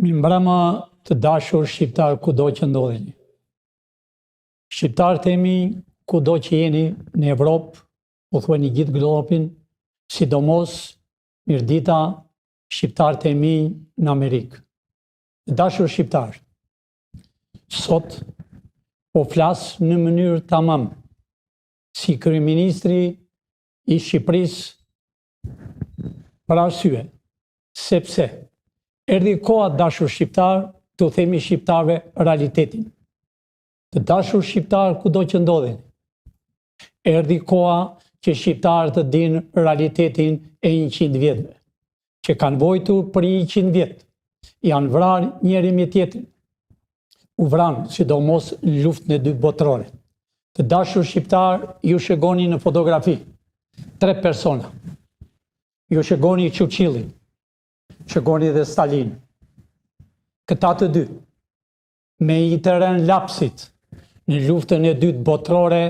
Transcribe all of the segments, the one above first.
Mimbrama të dashur shqiptar kudo që ndodheni. Shqiptarët e mi kudo që jeni në Evropë, u thuani gjithë globin, sidomos mirëdita shqiptarët e mi në Amerikë. Të dashur shqiptar, sot po flas në mënyrë tamam si kryeministri i Shqipërisë për arsye, sepse erdhi koha dashur shqiptar të themi shqiptarëve realitetin. Të dashur shqiptar kudo që ndodhen. Erdhi koha që shqiptarët të dinë realitetin e 100 vjetëve, që kanë vojtur për 100 vjet, janë vrarë njëri me tjetrin. U vranë, sidomos në luftën e dytë botërore. Të dashur shqiptar, ju shegoni në fotografi 3 persona. Ju shegoni Churchillin, shegoni dhe Stalin. Këta të dy, me i teren lapsit në luftën e dytë botërore,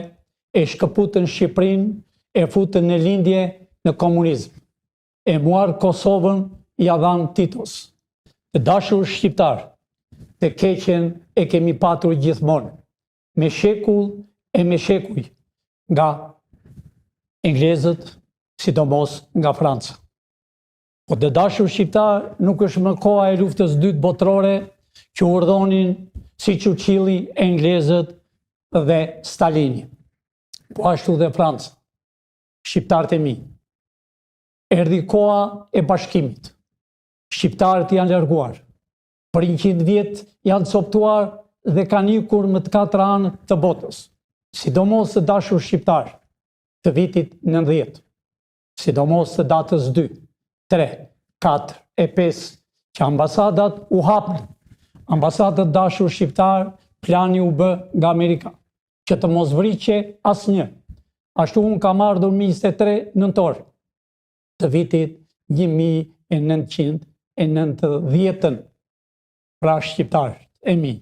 e shkëputën Shqipërinë, e futën në lindje në komunizëm. E muar Kosovën i adhan Titos. Të dashur shqiptar, të keqen e kemi patur gjithmonë, me shekull e me shekuj, nga englezët, sidomos nga Franca. Po të dashur shqiptar, nuk është më koha e luftës dytë botërore që urdhonin si Churchilli, englezët dhe Stalini. Po ashtu dhe Franca. Shqiptarët e mi. Erdhi koha e bashkimit. Shqiptarët janë larguar. Për 100 vjet janë coptuar dhe kanë ikur më të 4 anë të botës. Sidomos të dashur shqiptar të vitit 90. Sidomos të datës 2, 3, 4 e 5 që ambasadat u hapën. Ambasadat dashur shqiptar, plani u bë nga Amerika, që të mos vriqe asnjë. Ashtu unë kam ardhur 23 nëntor të vitit 1990, pra shqiptarët e mi,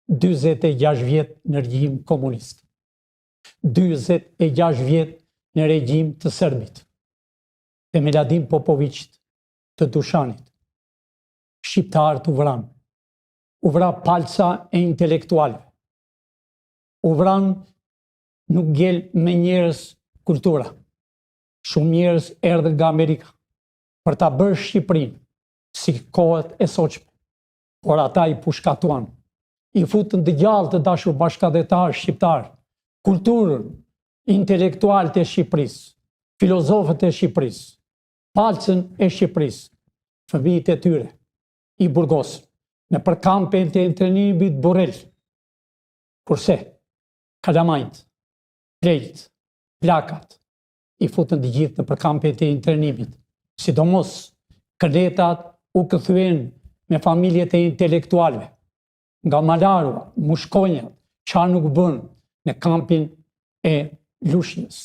46 vjet në regjim komunist, 46 vjet në regjim të Serbit, të Miladin Popovićit, të Dushanit. Shqiptarët u vra palca e intelektualve, u vran nuk gjel me njerëz kultura. Shumë njerëz erdhën nga Amerika për ta bërë Shqipërinë si kohët e sotshme, por ata i pushkatuan, i futën dëgjallë të dashur bashkëdhetar shqiptar, kulturën, intelektualët e Shqipërisë, filozofët e Shqipërisë, palcën e Shqipërisë, fëmijët e tyre, i burgosën, në përkampen të internimit Burrell, kurse kalamajt, plejt, plakat, i futën të gjithë në përkampen të internimit. Sidomos, këletat u këthyen me familjet e intelektualve, nga Malarua, Mushkonja, qa nuk bën në kampin e Lushnjës,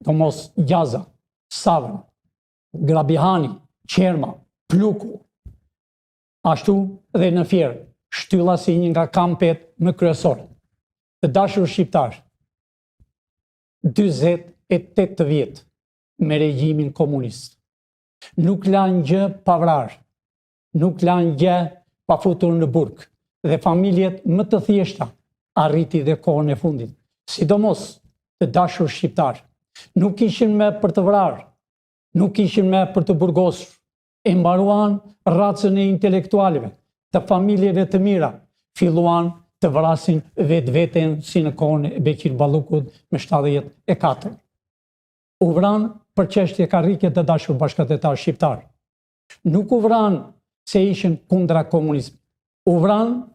domos Gjaza, Savra, Grabihani, Qerma, Pluku, ashtu dhe në Fierë, shtylla si një nga kampet më kryesore. Të dashur shqiptar, 28 vjet me regjimin komunist. Nuk lanë gjë pa vrarë, nuk lanë gjë pa futur në burg, dhe familjet më të thjeshta arriti dhe kohën e fundit. Sidomos të dashur shqiptar, nuk ishin me për të vrarë, nuk ishin me për të burgosur, e mbaruan racën e intelektualëve, të familjeve të mira, filluan të vrasin vetveten si në kohën e Bekir Ballukut me 74. U vran për çështje karrike të dashur bashkëdhetar shqiptar. Nuk u vran se ishin kundra komunizmit. U vran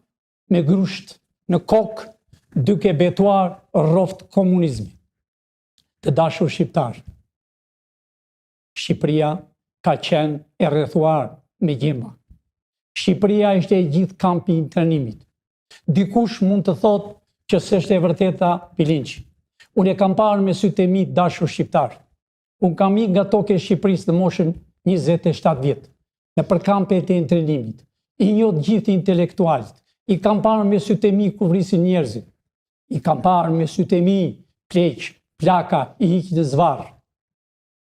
me grusht në kokë, duke betuar rroft komunizmi. Të dashur shqiptar, Shqipëria ka qenë e rrethuar me gjemba. Shqipëria ishte e gjithë kampi i internimit. Dikush mund të thotë që s'është e vërteta Pilinçi. Unë e kam parë me sytë e mi dashur shqiptar. Unë kam ikë nga tokë e Shqipërisë në moshën 27 vjet, në përkampet e internimit. I njoh gjithë intelektualët. I kam parë me sytë e mi ku vrisin njerëzit. I kam parë me sytë e mi pleq, plaka, i hiqë në zvarr.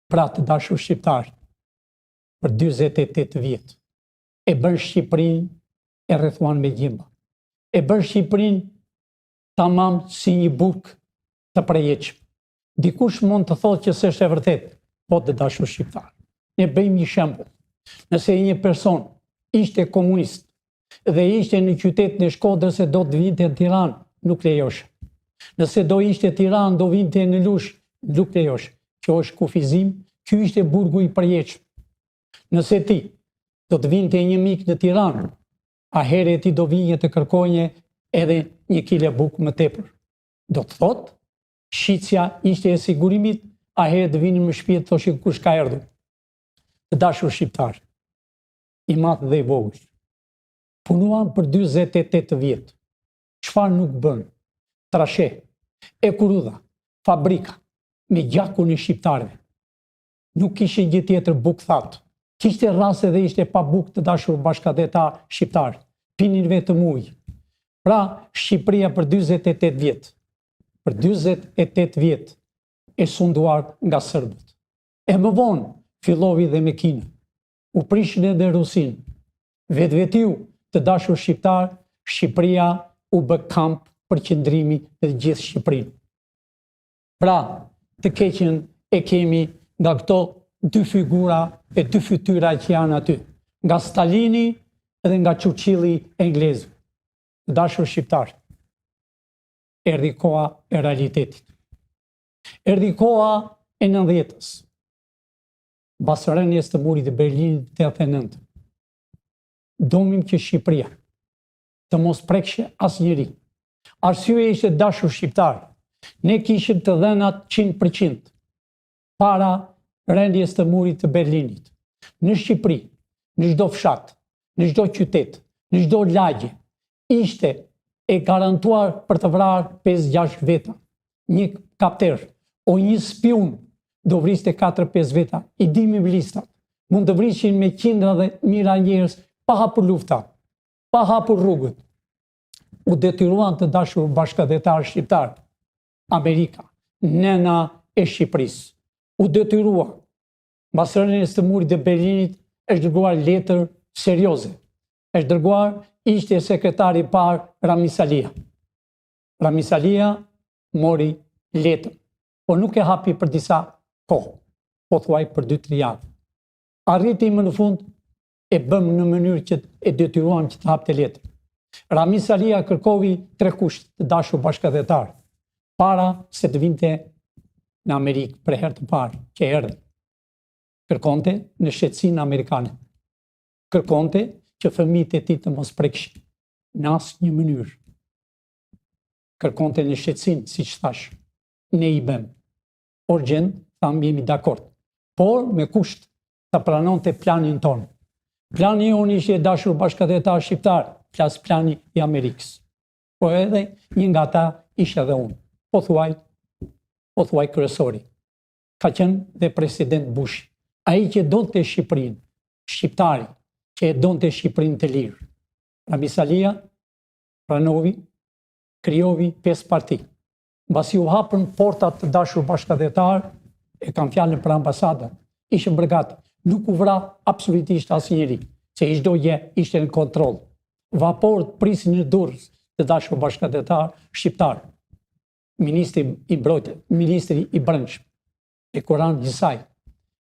Pra të dashur shqiptar, për 48 vjet, e bën Shqipërinë e rrethuan me gjimba. E bën Shqipërinë tamam si një burg të përjetshëm. Dikush mund të thotë që s'është e vërtetë, po të dashur shqiptar. Ne bëjmë një shembull. Nëse një person ishte komunist dhe ishte në qytetin e Shkodrës e do të vinte në Tiranë, nuk lejosh. Nëse do ishte Tiranë, do vinte në Lush, nuk lejosh. Kjo është kufizim, ky ishte burgu i përjetshëm. Nëse ti do të vinte një mik në Tiranë, a herë ti do vinje të kërkonje edhe 1 kile bukë më tepër. Do të thotë, shitja ishte e sigurimit, a herë të vinin më shtëpi të thoshin kush ka erdhur. Të dashur shqiptar, i madh dhe i vogël, punuan për 48 vjet. Çfarë nuk bën? Trashe, ekurudha, fabrika, me gjakun e shqiptarëve. Nuk kishin gjë tjetër bukë thatë. Kishte raste dhe ishte pa bukë të dashur bashkëdhetar shqiptar. Pinin vetëm ujë. Pra, Shqipëria për 48 vjet. Për 48 vjet e sunduar nga serbët. E më vonë fillovi dhe me Kinën. U prishin edhe Rusin. Vetvetiu të dashur shqiptar, Shqipëria u bë kamp për qëndrimi në gjithë Shqipërinë. Pra, të keqen e kemi nga këto 2 figura e 2 fytyra që janë aty. Nga Stalini dhe nga Churchilli englezëve. Të dashur shqiptar, erdhi koha e realitetit. Erdhi koha e 90-s. Basërënjes të murit të Berlinit të 89. Domim që Shqipëria të mos prekshe asnjëri. Arsyeja ishte dashur shqiptar. Ne kishim të dhënat 100% para rendjes të murit të Berlinit. Në Shqipëri, në çdo fshat, në çdo qytet, në çdo lagje, ishte e garantuar për të vrarë 5-6 veta. Një kapter o një spiun do vriste 4-5 veta. I dimim listat. Mund të vrishin me qindra dhe mira njerëz pa hapur lufta, pa hapur rrugët. U detyruan të dashur bashkëdhetar shqiptar, Amerika, nëna e Shqipërisë. U detyrua. Mbas rënies të murit të Berlinit është dërguar letër serioze. Është dërguar ishte sekretari i parë Ramiz Alia. Ramiz Alia mori letër, por nuk e hapi për disa kohë, po thuaj për 2-3 javë. Arriti më në fund e bëm në mënyrë që e detyruam që të hapte letër. Ramiz Alia kërkovi 3 kushte të dashur bashkëdhetar para se të vinte në Amerikë për herë të parë që erdhi. Kërkonte në shtetësinë amerikane. Kërkonte që fëmijët e tij të mos prekshin në asnjë mënyrë. Kërkonte në shtetësinë, siç thash, ne i bëm. Urgjent, thamë jemi dakord, por me kusht të pranonte planin tonë. Plani jonë ishte dashur bashkëdhetar shqiptar, flas plani i Amerikës. Po edhe një nga ata ishte edhe unë. Po thuaj kryesori. Ka qenë dhe president Bush. Ai që donte Shqipërinë, shqiptari që e donte Shqipërinë të lirë. Ramiz Alia pranovi, krijovi 5 parti. Mbasi u hapën portat të dashur bashkëdhetar, e kam fjalën për ambasadën, ishën përgati. Nuk u vra absolutisht asnjëri, se çdo gjë ishte në kontroll. Vaporët prisin në Durrës të dashur bashkëdhetar shqiptar. Ministri i Mbrojtjes, ministri i Brendshëm, e Kuran Gjisaj,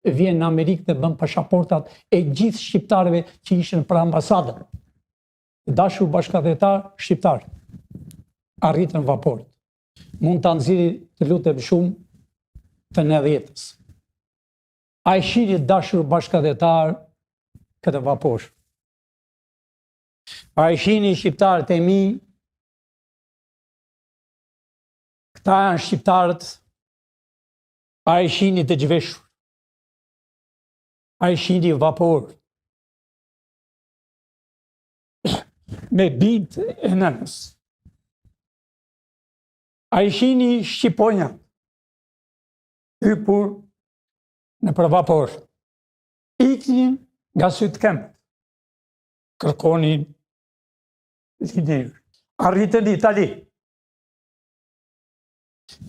vjen në Amerikë dhe bën pasaportat e gjithë shqiptarëve që ishin për ambasadën. Dashur bashkëdhetar shqiptar, arritën vaporët. Mund ta nxirri të lutem shumë të 90-s. A e shihni dashur bashkëdhetar këtë vapor? A e shihni shqiptarët e mi? Këta janë shqiptarët. A e shihni të zhveshur? A e shihni vapor? Me bitë e nënës. A e shihni shqiponjat? Hypur në për vapor. Iknin nga sytë këmbët. Kërkonin linjë. Arritën në Itali.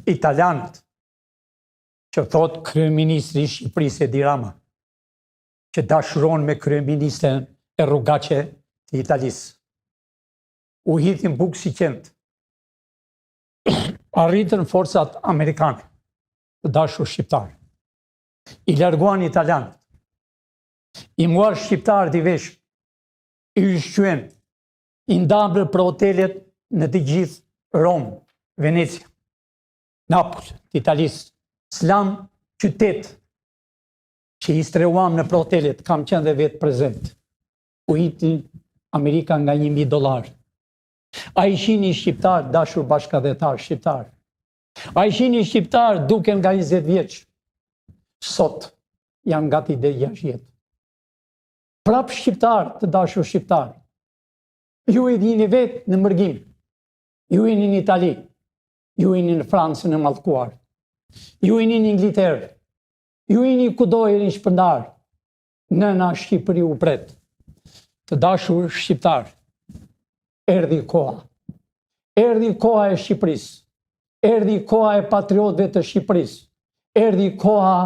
Italianët, që thot kryeministri i Shqipërisë Edi Rama, që dashuron me kryeministren e rrugaqe të Italisë. U hitin bukë si qend. Arritën forcat amerikane, të dashur shqiptarë. I larguan italianët. I muar shqiptarët i vesh, i ushqyen, i ndamër për hotelet në të gjithë Romë, Venecia, Napoli, të Italisë, Slam, qytet, që i streuam në për hotelet, kam qenë dhe vetë prezent. U hitin Amerika nga $1.000. A ishin i shqiptar, dashur bashkëdhetar shqiptar. A ishin i shqiptar duke nga 20 vjeç. Sot janë gati dhe 6 vjet. Prap shqiptar, të dashur shqiptar. Ju e dini vetë në mërgim. Ju jeni në Itali. Ju jeni në Francë në mallkuar. Ju jeni në Ingliterë. Ju jeni kudo e në shpërndar. Nëna Shqipëri u pret. Të dashur shqiptar. Erdhi koha. Erdhi koha e Shqipërisë. Erdhi koha e patriotëve të Shqipërisë. Erdhi koha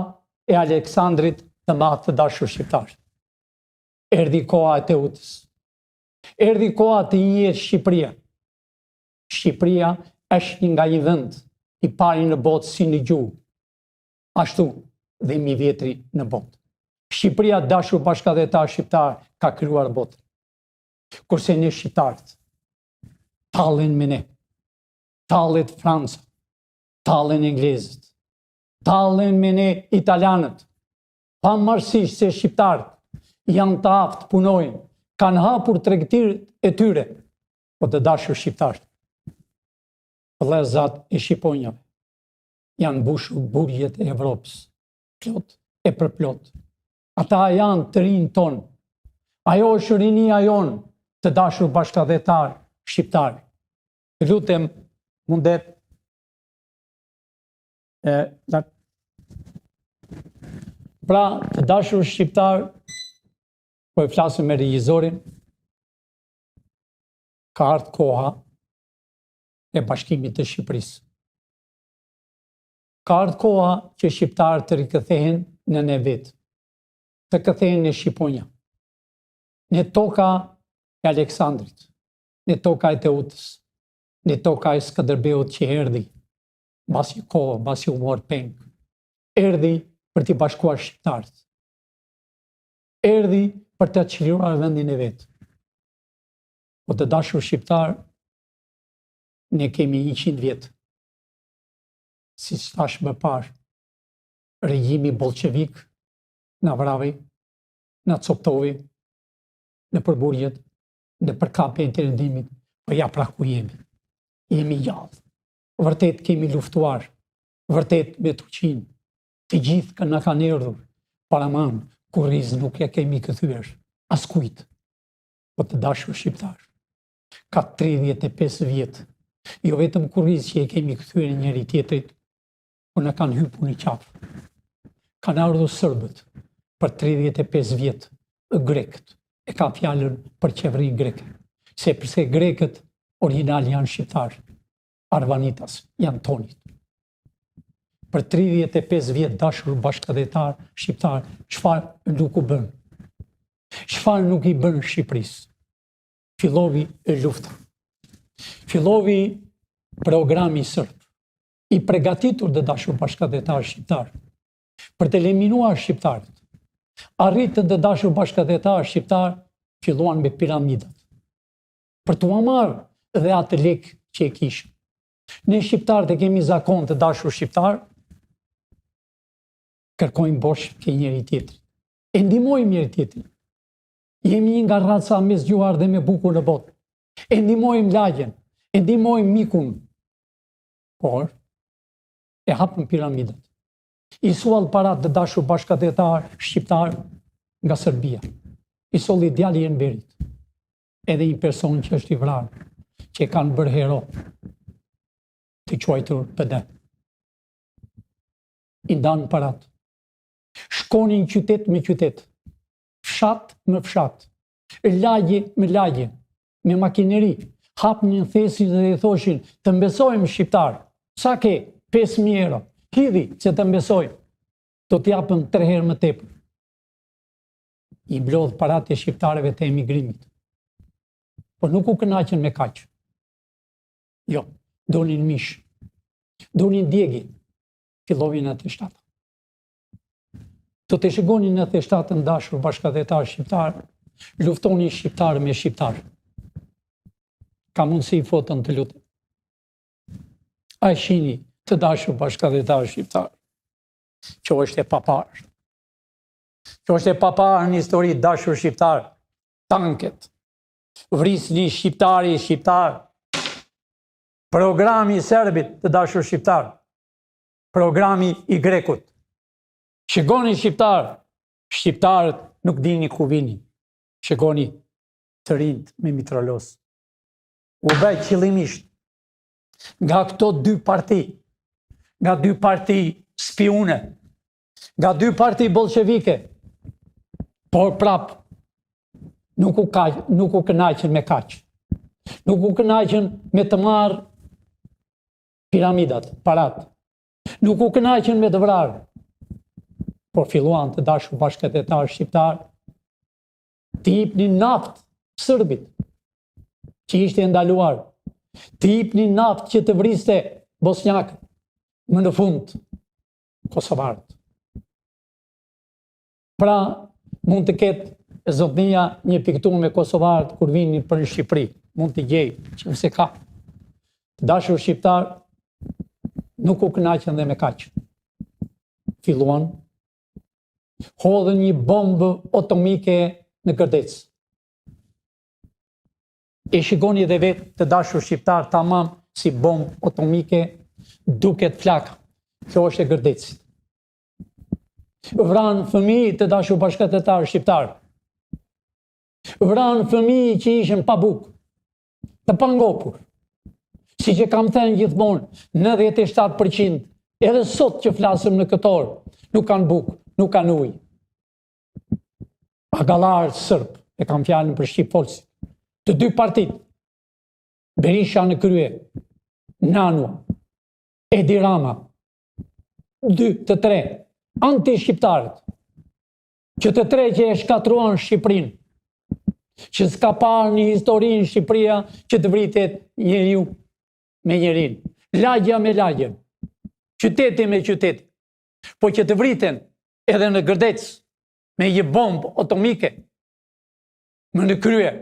e Aleksandrit të Madh, të dashur shqiptar. Erdhi koha e Teutës. Erdhi koha të njihet Shqipëria. Shqipëria është nga një vend i pari në botë si në gjuhë. Ashtu dhe 1000 vjetri në botë. Shqipëria, dashur bashkëdhetar shqiptar, ka krijuar botën. Kurse ne shqiptarët tallen me ne. Tallet Franca, tallen Englezët, tallen me ne italianët. Pavarësisht se shqiptarët janë të aftë, punojnë, kanë hapur tregtiret e tyre, po të dashur shqiptarët, vëllezat e shqiponjave, janë mbushur burgjet e Evropës, plot e përplot. Ata janë të rinj tonë. Ajo është rinia jonë, të dashur bashkëdhetar shqiptar. Lutem, mundet pra, të dashur shqiptar, po e flasim me regjizorin, ka ardhur koha e bashkimit të Shqipërisë. Ka ardhur koha që shqiptarët të rikëthehen në ne vetë, të kthehen në Shqiponja, në toka e Aleksandrit, në toka e Teutës, në toka e Skënderbeut që erdhi, mbasi kohë, mbasi u mor peng, erdhi për t'i bashkuar shqiptarët. Erdhi për të çliruar vendin e vet. Po të dashur shqiptar, ne kemi 100 vjet. Si thash më parë, regjimi bolshevik na vravi, na coptovi në përburgjet, në përkapjen e rendimit, po ja pra ku jemi. Jemi gjallë. Vërtet kemi luftuar, vërtet me tuqin, të gjithë na kanë erdhur paraman, kurriz nuk ja kemi këthyer askujt. Po të dashur shqiptar, ka 35 vjet, jo vetëm kurriz që e kemi këthyer njëri tjetrit, po na kanë hypur në qafë. Kanë ardhur serbët për 35 vjet, grekët e ka fjalën për qeverinë greke, sepse grekët original janë shqiptar, Arvanitas janë tonit. Për 35 vjet dashur bashkëdhetar shqiptar, çfarë nuk u bën? Çfarë nuk i bën Shqipërisë? Fillovi lufta. Fillovi programi serb, i përgatitur dhe dashur bashkëdhetar shqiptar, për të eliminuar shqiptarët. Arritën dhe dashur bashkëdhetar shqiptar, filluan me piramidat. Për t'u marrë dhe atë lek që e kishën. Ne shqiptarët e kemi zakon të dashur shqiptar, kërkojmë bosh ke njëri tjetrit. E ndihmojmë njëri tjetrin. Jemi një nga raca me zgjuar dhe me bukur në botë. E ndihmojmë lagjen, e ndihmojmë mikun. Por, e hapën piramidat. I suall parat të dashur bashkëdhetar shqiptar nga Serbia. I solli djali i Enverit. Edhe një person që është i vrarë, që e kanë bërë hero, të quajtur PD. I ndanë parat. Shkonin qytet me qytet, fshat me fshat, lagje me lagje, me makineri, hapnin thesin dhe i thoshin, të mbesojmë shqiptar, sa ke? 5.000 euro. Hidhi që të mbesojmë, do t'japëm 3 herë më tepër. i mblodh parat e shqiptarëve të emigrimit. Po nuk u kënaqën me kaq. Jo, donin mish. Donin djegi. Fillovin atestat. Të të shikonin në atestatën dashur bashkëdhetar shqiptar, luftonin shqiptar me shqiptar. Ka mundësi fotën të lutem. A shihni të dashur bashkëdhetar shqiptar. Që është e papar. Që është e papar në histori dashur shqiptar. Tanket. Vrisni shqiptari shqiptar. Programi i serbit të dashur shqiptar. Programi i grekut. Shikoni shqiptar. Shqiptarët nuk dini ku vini. Shikoni të rinjt me mitralos. U bëj qëllimisht nga këto dy parti, nga dy parti spiune, nga dy parti bolshevike, por prap nuk u kënaqën me kaq. Nuk u kënaqën me të marrë piramidat, parat. Nuk u kënaqën me të vrarë. Por filluan të dashur bashkëdhetar shqiptar të jepnin naft sërbit që ishte ndaluar, të jepnin naft që të vriste bosnjakët, më në fund kosovarët. Pra, mund të ketë zotnia një piktur me kosovarët kur vinin për në Shqipëri, mund të gjej që nëse ka. Të dashur shqiptar nuk u kënaqën dhe me kaq. Filluan hodhën një bombë atomike në Kërtec. E shikoni dhe vetë të dashur shqiptar tamam si bombë atomike duket flaka. Kjo është e Kërtecit. Vranë fëmijë të dashur bashkëdhetar shqiptar. Vranë fëmijë që ishin pa bukë, të pangopur. Si që kam thënë gjithmonë, 97% edhe sot që flasëm në këtë orë, nuk kanë bukë, nuk kanë ujë. Pagallarët sërb, e kam fjalën për shqip folësit, të dy partit, Berisha në krye, Nanua, Edi Rama, 2 të 3, anti-shqiptarët, që të 3 që e shkatruan Shqipërinë, që s'ka parë një historinë Shqipëria që të vritet njeriu me njerin, lagja me lagjen, qyteti me qyteti, po që të vriten edhe në Gërdec me një bombë atomike, më në krye,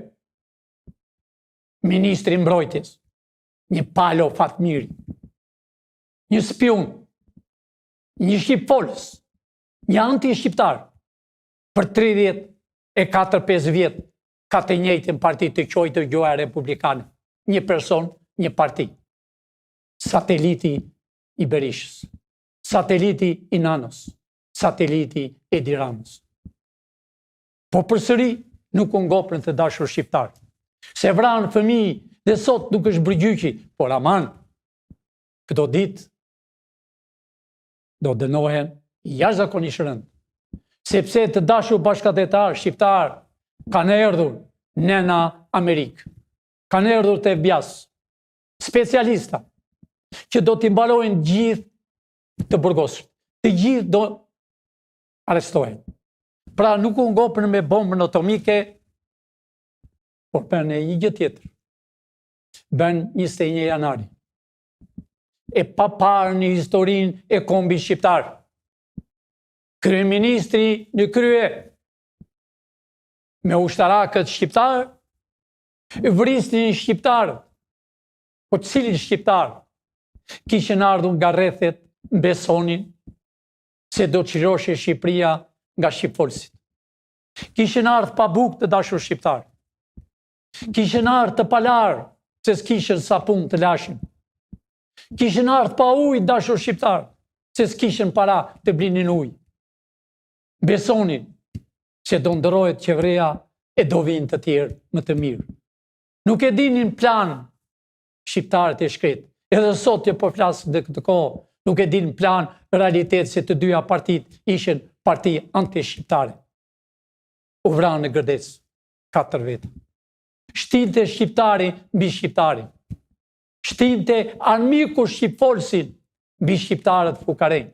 ministri mbrojtjes, një Palo Fatmiri, një spion, një shqipfolës, një anti-shqiptar, për 34-5 vjetë, ka të njëjtin parti të quajtur Gjoja Republikane. Një person, një parti. Sateliti i Berishës, sateliti i Nanos, sateliti i Edi Ramës. Po përsëri nuk u ngopën të dashur shqiptar. Se vranë fëmijë dhe sot nuk është brëgjyqi, por aman, këto ditë do dënohen jashtëzakonisht rënd. Sepse të dashur bashkëdhetar shqiptar kanë erdhur nëna Amerikë, kanë erdhur të FBI-s, specialista, që do t'i mbarojnë gjithë të burgosur, të gjithë do arrestohen. Pra nuk u ngopën me bombën atomike, por bën një gjë tjetër. Bën 21 janari. E pa parë në historinë e kombit shqiptar. Kryeministri në krye, me ushtarakët shqiptar, vrisnin shqiptarët, po cilin shqiptar kishin ardhur nga rrethet besonin se do të çiroshe Shqipëria nga shqipfolësit. Kishin ardhur pa bukë të dashur shqiptar. Kishin ardhur të palar se s'kishin sapun të lashin. Kishin ardhur pa ujë dashur shqiptar se s'kishin para të blinin ujë. Besonin se do ndërrohet qeveria e do vinë të tjerë më të mirë. Nuk e dinin plan shqiptarët e shkret. Edhe sot që po flasë dhe këtë kohë, nuk e dinin plan realitet se të dyja partit ishin parti anti-shqiptare. U vranë në Gërdec, 4 veta. Shtinte shqiptari mbi shqiptari. Shtinte armiku shqipfolësin mbi shqiptarët fukarenj.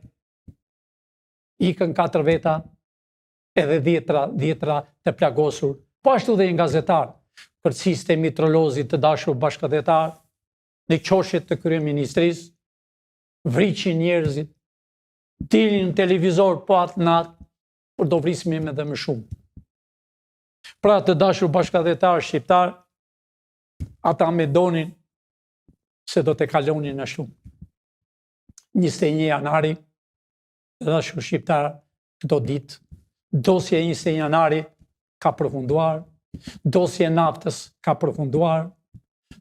Ikën 4 veta, edhe dhjetra të plagosur, po ashtu dhe një gazetar, kërciste mitrolozit të dashur bashkëdhetar, në qoshet të kryeministrisë, vriqin njerëzit, dilin në televizor po atë natë, por do vrismi me dhe më shumë. Pra të dashur bashkëdhetar shqiptar, ata me donin se do të kalonin në shumë. 21 janari, të dashur shqiptar, këto ditë, dosja 21 janari ka përfunduar, dosja naftës ka përfunduar,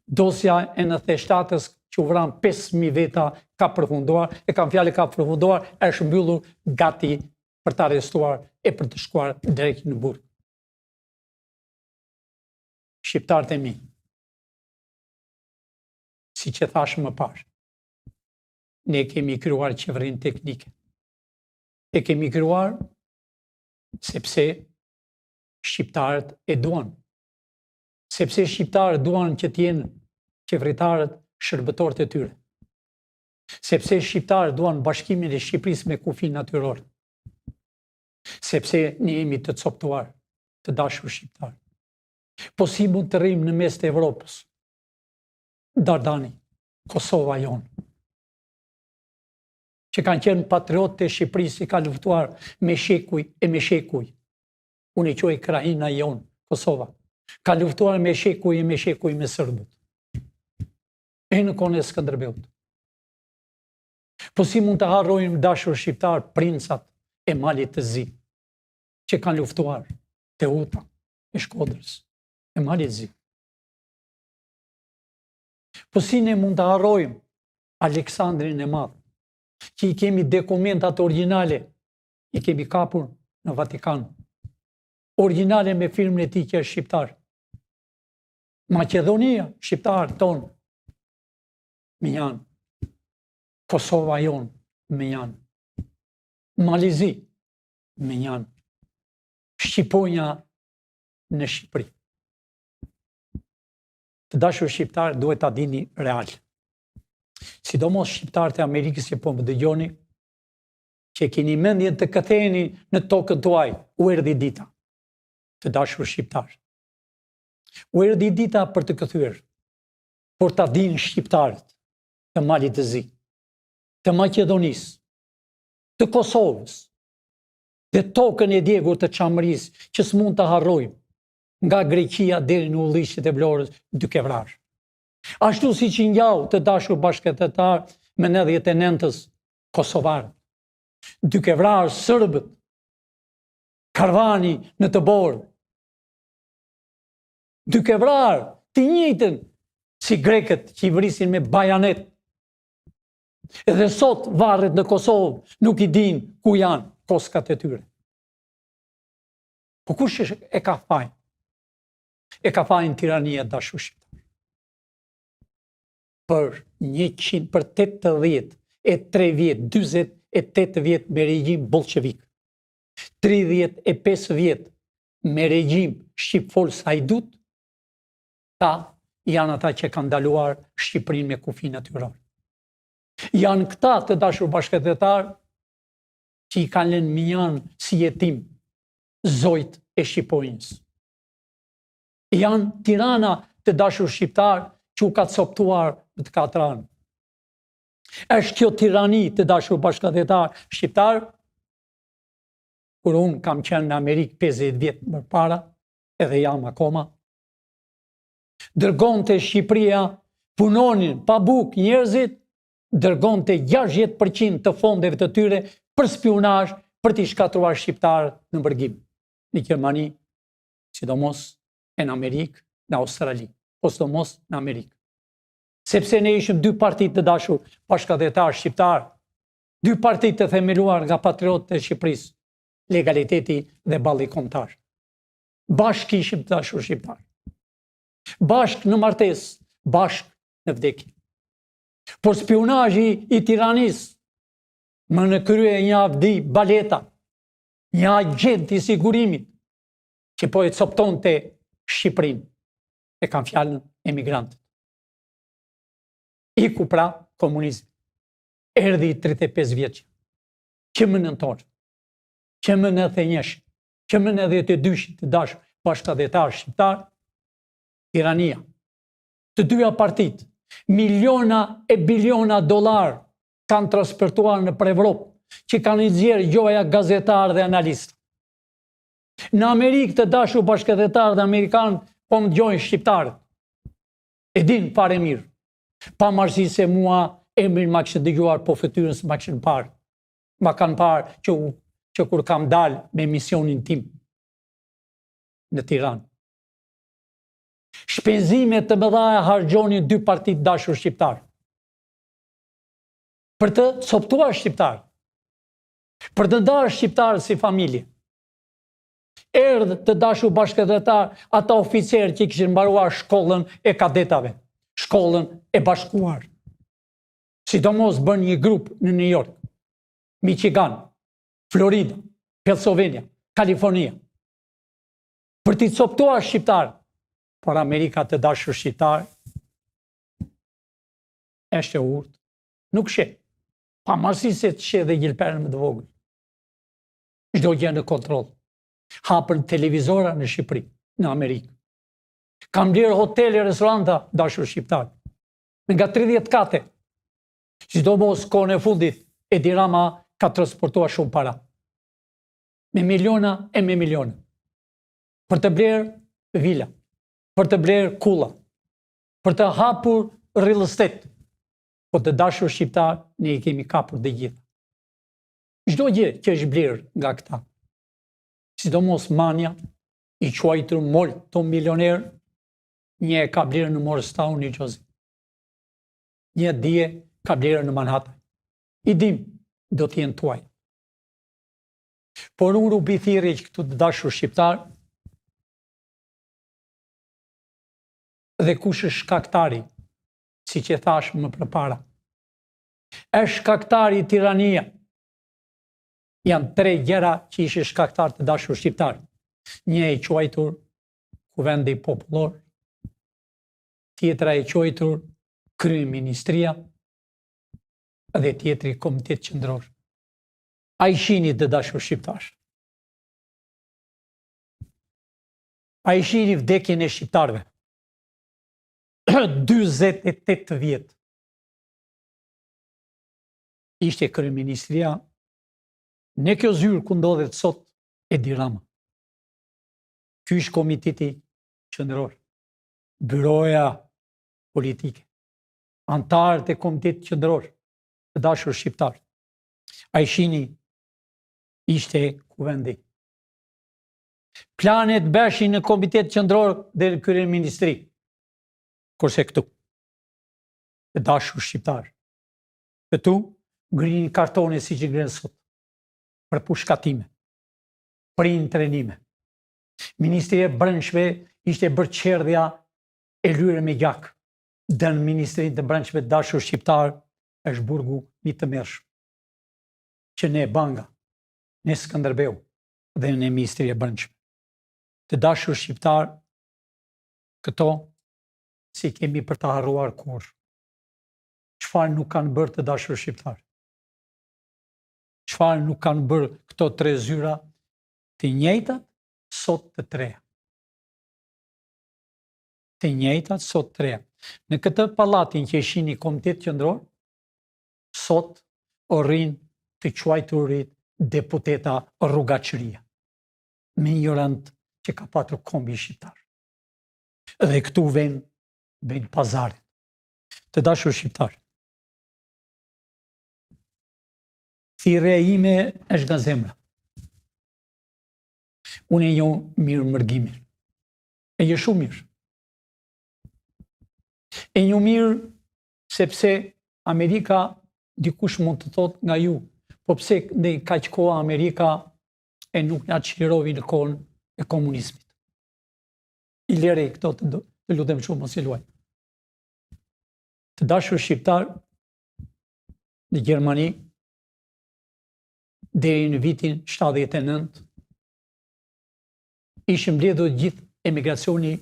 dosja e 97-ës që u vran 5.000 veta ka përfunduar, e kam fjalë ka përfunduar, është mbyllur gati për të arrestuar e për të shkuar drejt në burg. Shqiptarët e mi, si që thash më parë, ne kemi krijuar qeverinë teknike. E kemi krijuar sepse shqiptarët e duan. Sepse shqiptarët duan që t'jenë qeveritarët shërbëtorët e tyre. Sepse shqiptarët duan bashkimin e Shqipërisë me kufin natyror. Sepse ne jemi të coptuar, të dashur shqiptarë. Po si mund të rrim në mes të Evropës? Dardani, Kosova jonë, që kanë qenë patriotë të Shqipërisë, i ka luftuar me shekuj e me shekuj. Unë e quaj krajina jonë, Kosova. Ka luftuar me shekuj e me shekuj me sërbët. E në kohën e Skënderbeut. Po si mund të harrojmë dashur shqiptar princat e Malit të Zi, që kanë luftuar te Uta, e Shkodrës, e Malit të Zi. Po si ne mund të harrojmë Aleksandrin e Madh, që i kemi dokumentat originale, i kemi kapur në Vatikan. Originale me firmën e tij që është shqiptar. Maqedonia, shqiptar tonë, me janë. Kosova jonë, me janë. Malizi, me janë. Shqiponja në Shqipëri. Të dashur shqiptar, duhet ta dini real. Sidomos shqiptarët e Amerikës që po më dëgjoni, që keni mendjen të ktheheni në tokën tuaj, u erdhi dita. Të dashur shqiptar. U erdhi dita për të kthyer, por ta dinë shqiptarët të Malit të Zi, të Maqedonisë, të Kosovës, dhe tokën e djegur të Çamërisë, që s'mund të harrojmë, nga Greqia deri në ullishet e Vlorës, duke vrarë. Ashtu si që ngjau të dashur bashkëdhetar me 99-ës kosovarët, duke vrarë sërbët, Karvani në të Borë, duke vrarë të njëjtën si grekët që i vrisin me bajanet. Edhe sot varret në Kosovë nuk i din ku janë koskat e tyre. Po kush e ka fajin? E ka fajin tirania dashur shqiptar. Për 80 vjet, 48 vjet me regjim bolshevik, 35 vjet me regjim shqipfol Hajdut, ta janë ata që kanë ndaluar Shqipërinë me kufi natyror. Janë këta të dashur bashkëdhetar që i kanë lënë minjan si jetim zojt e Shqiponjës. Janë tirana të dashur shqiptar që u ka coptuar në të katran. Është kjo tirani të dashur bashkëdhetar shqiptar, kur unë kam qenë në Amerikë 50 vjet më para, edhe jam akoma, dërgonte Shqipëria, punonin pa buk njerëzit, dërgonte 60% të fondeve të tyre për spionazh, për t'i shkatruar shqiptarët në bërgim. Në Gjermani, sidomos e në Amerikë, në Australi, po sidomos në Amerikë. Sepse ne ishim 2 partit të dashur bashkëdhetar shqiptar, 2 partit të themeluar nga patriotët e Shqipërisë, legaliteti dhe balli kombëtar. Bashkë ishim të dashur shqiptar. Bashk në martesë, bashk në vdekje. Por spionazhi i tiranisë, më në krye një Avdi Baleta, një agent i sigurimit, që po e coptonte Shqipërinë, e kam fjalën emigrantët. Iku pra komunizmi. Erdhi 35 vjeç, që më nëntor, që më 91, që më në 92 të dashur bashkëdhetar shqiptar, tirania. Të dyja partit, miliona e biliona dollar kanë transportuar në për Evropë, që kanë nxjerrë gjoja gazetarë dhe analistë. Në Amerikë të dashur bashkëdhetarë dhe amerikanë po më dëgjojnë shqiptarët. E din fare mirë. Pa marrësi se mua emrin ma kishte dëgjuar, po fytyrën s'ma kishin parë. Ma kanë parë që kur kam dalë me misionin tim në Tiranë. Shpenzime të mëdha harxhonin dy partit dashur shqiptar. Për të coptuar shqiptar. Për të ndarë shqiptarë si familje. Erdhë të dashur bashkëdhetar ata oficerë që kishin mbaruar shkollën e kadetave, shkollën e bashkuar. Sidomos bën një grup në New York, Michigan, Florida, Pennsylvania, Kalifornia. Për t'i coptuar shqiptarë, por Amerika të dashur shqiptar është e urtë, nuk sheh, pa marrësi se të sheh dhe gjilperën më të vogël. Çdo gjë në kontroll. Hapën televizora në Shqipëri, në Amerikë. Kam blerë hotele, restoranta dashur shqiptar, nga 30 kate. Sidomos kohën e fundit, Edi Rama ka transportuar shumë para. Me miliona e me miliona. Për të blerë vila, për të blerë kulla, për të hapur real estate, po të dashur shqiptar, ne i kemi kapur dhe gjitha. Çdo gjë që është blerë nga këta, sidomos mania, i quajtur multimilioner, një e ka blerë në Morristown, New Jersey. Një dje ka blerë në Manhattan. I dim, do t'jenë tuaj. Por unë u bithiri që këtu të dashur shqiptar, dhe kush është shkaktari, si që thash më përpara. Është shkaktari tirania. Janë 3 gjëra që ishe shkaktar të dashur shqiptar. Një e quajtur Kuvendi Popullor, tjetra e quajtur Kryeministria dhe tjetri Komitet Qendror. A i shini të dashur shqiptar. A i shini vdekjen e shqiptarve. 28 vjet. Ishte Kryeministria në kjo zyrë ku ndodhet sot Edi Rama. Ky është Komiteti Qendror, byroja politike, antarët e Komitetit Qendror, të dashur shqiptar. A i shini ishte Kuvendi. Planet beshin në Komitet Qendror dhe në Kryeministri. Kurse këtu, të dashur shqiptar. Këtu, ngrini kartone si që ngrenë sot, për pushkatime, për intrenime. Ministri e Brendshme ishte bërë qerdhja e lyre me gjak. Dënë Ministrin të Brendshme dashur shqiptar është burgu një të mërshëm. Që ne Banga, ne Skënderbeu dhe ne Ministri e Brendshme. Të dashur shqiptar, këto si kemi për të harruar kur. Çfarë nuk kanë bërë të dashur shqiptar? Çfarë nuk kanë bërë këto 3 zyra të njëjtat sot të treja. Të njëjtat sot të treja. Në këtë pallatin që e shihni Komitet Qendror, sot orrin të quajturit deputeta rrugaçëria. Me një rënd që ka patur kombi shqiptar. Dhe këtu vend pazarit. Të dashur shqiptar. Thirrja ime është nga zemra. Unë e njoh mirë mërgimin. E njoh shumë mirë. E njoh mirë sepse Amerika, dikush mund të thotë nga ju, po pse ne kaq kohë Amerika e nuk na çlirovi në kohën e komunizmit. I lere këto të lutem shumë mos i luaj. Të dashur shqiptar në Gjermani, deri në vitin 79, ishim mbledhur gjithë emigracioni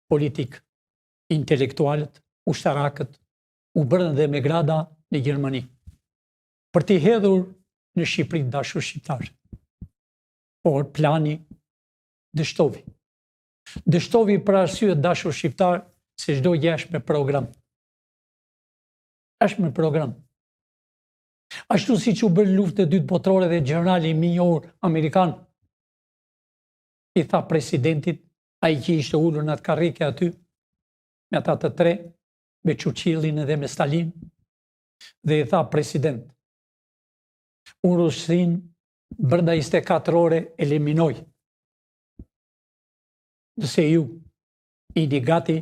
politik, intelektualët, ushtarakët, u bërën dhe emigrada në Gjermani, për t'i hedhur në Shqipëri dashur shqiptar. por plani dështovi. Dështovi për arsye dashur shqiptar se çdo gjë është me program. Është me program. Ashtu siç u bën lufta e dytë botërore dhe generali i minjor amerikan i tha presidentit, ai që ishte ulur në atë karrike aty, me ata të tre, me Churchillin dhe me Stalin, dhe i tha president, unë Rusin brenda 24 ore eliminoj. Nëse ju i një gati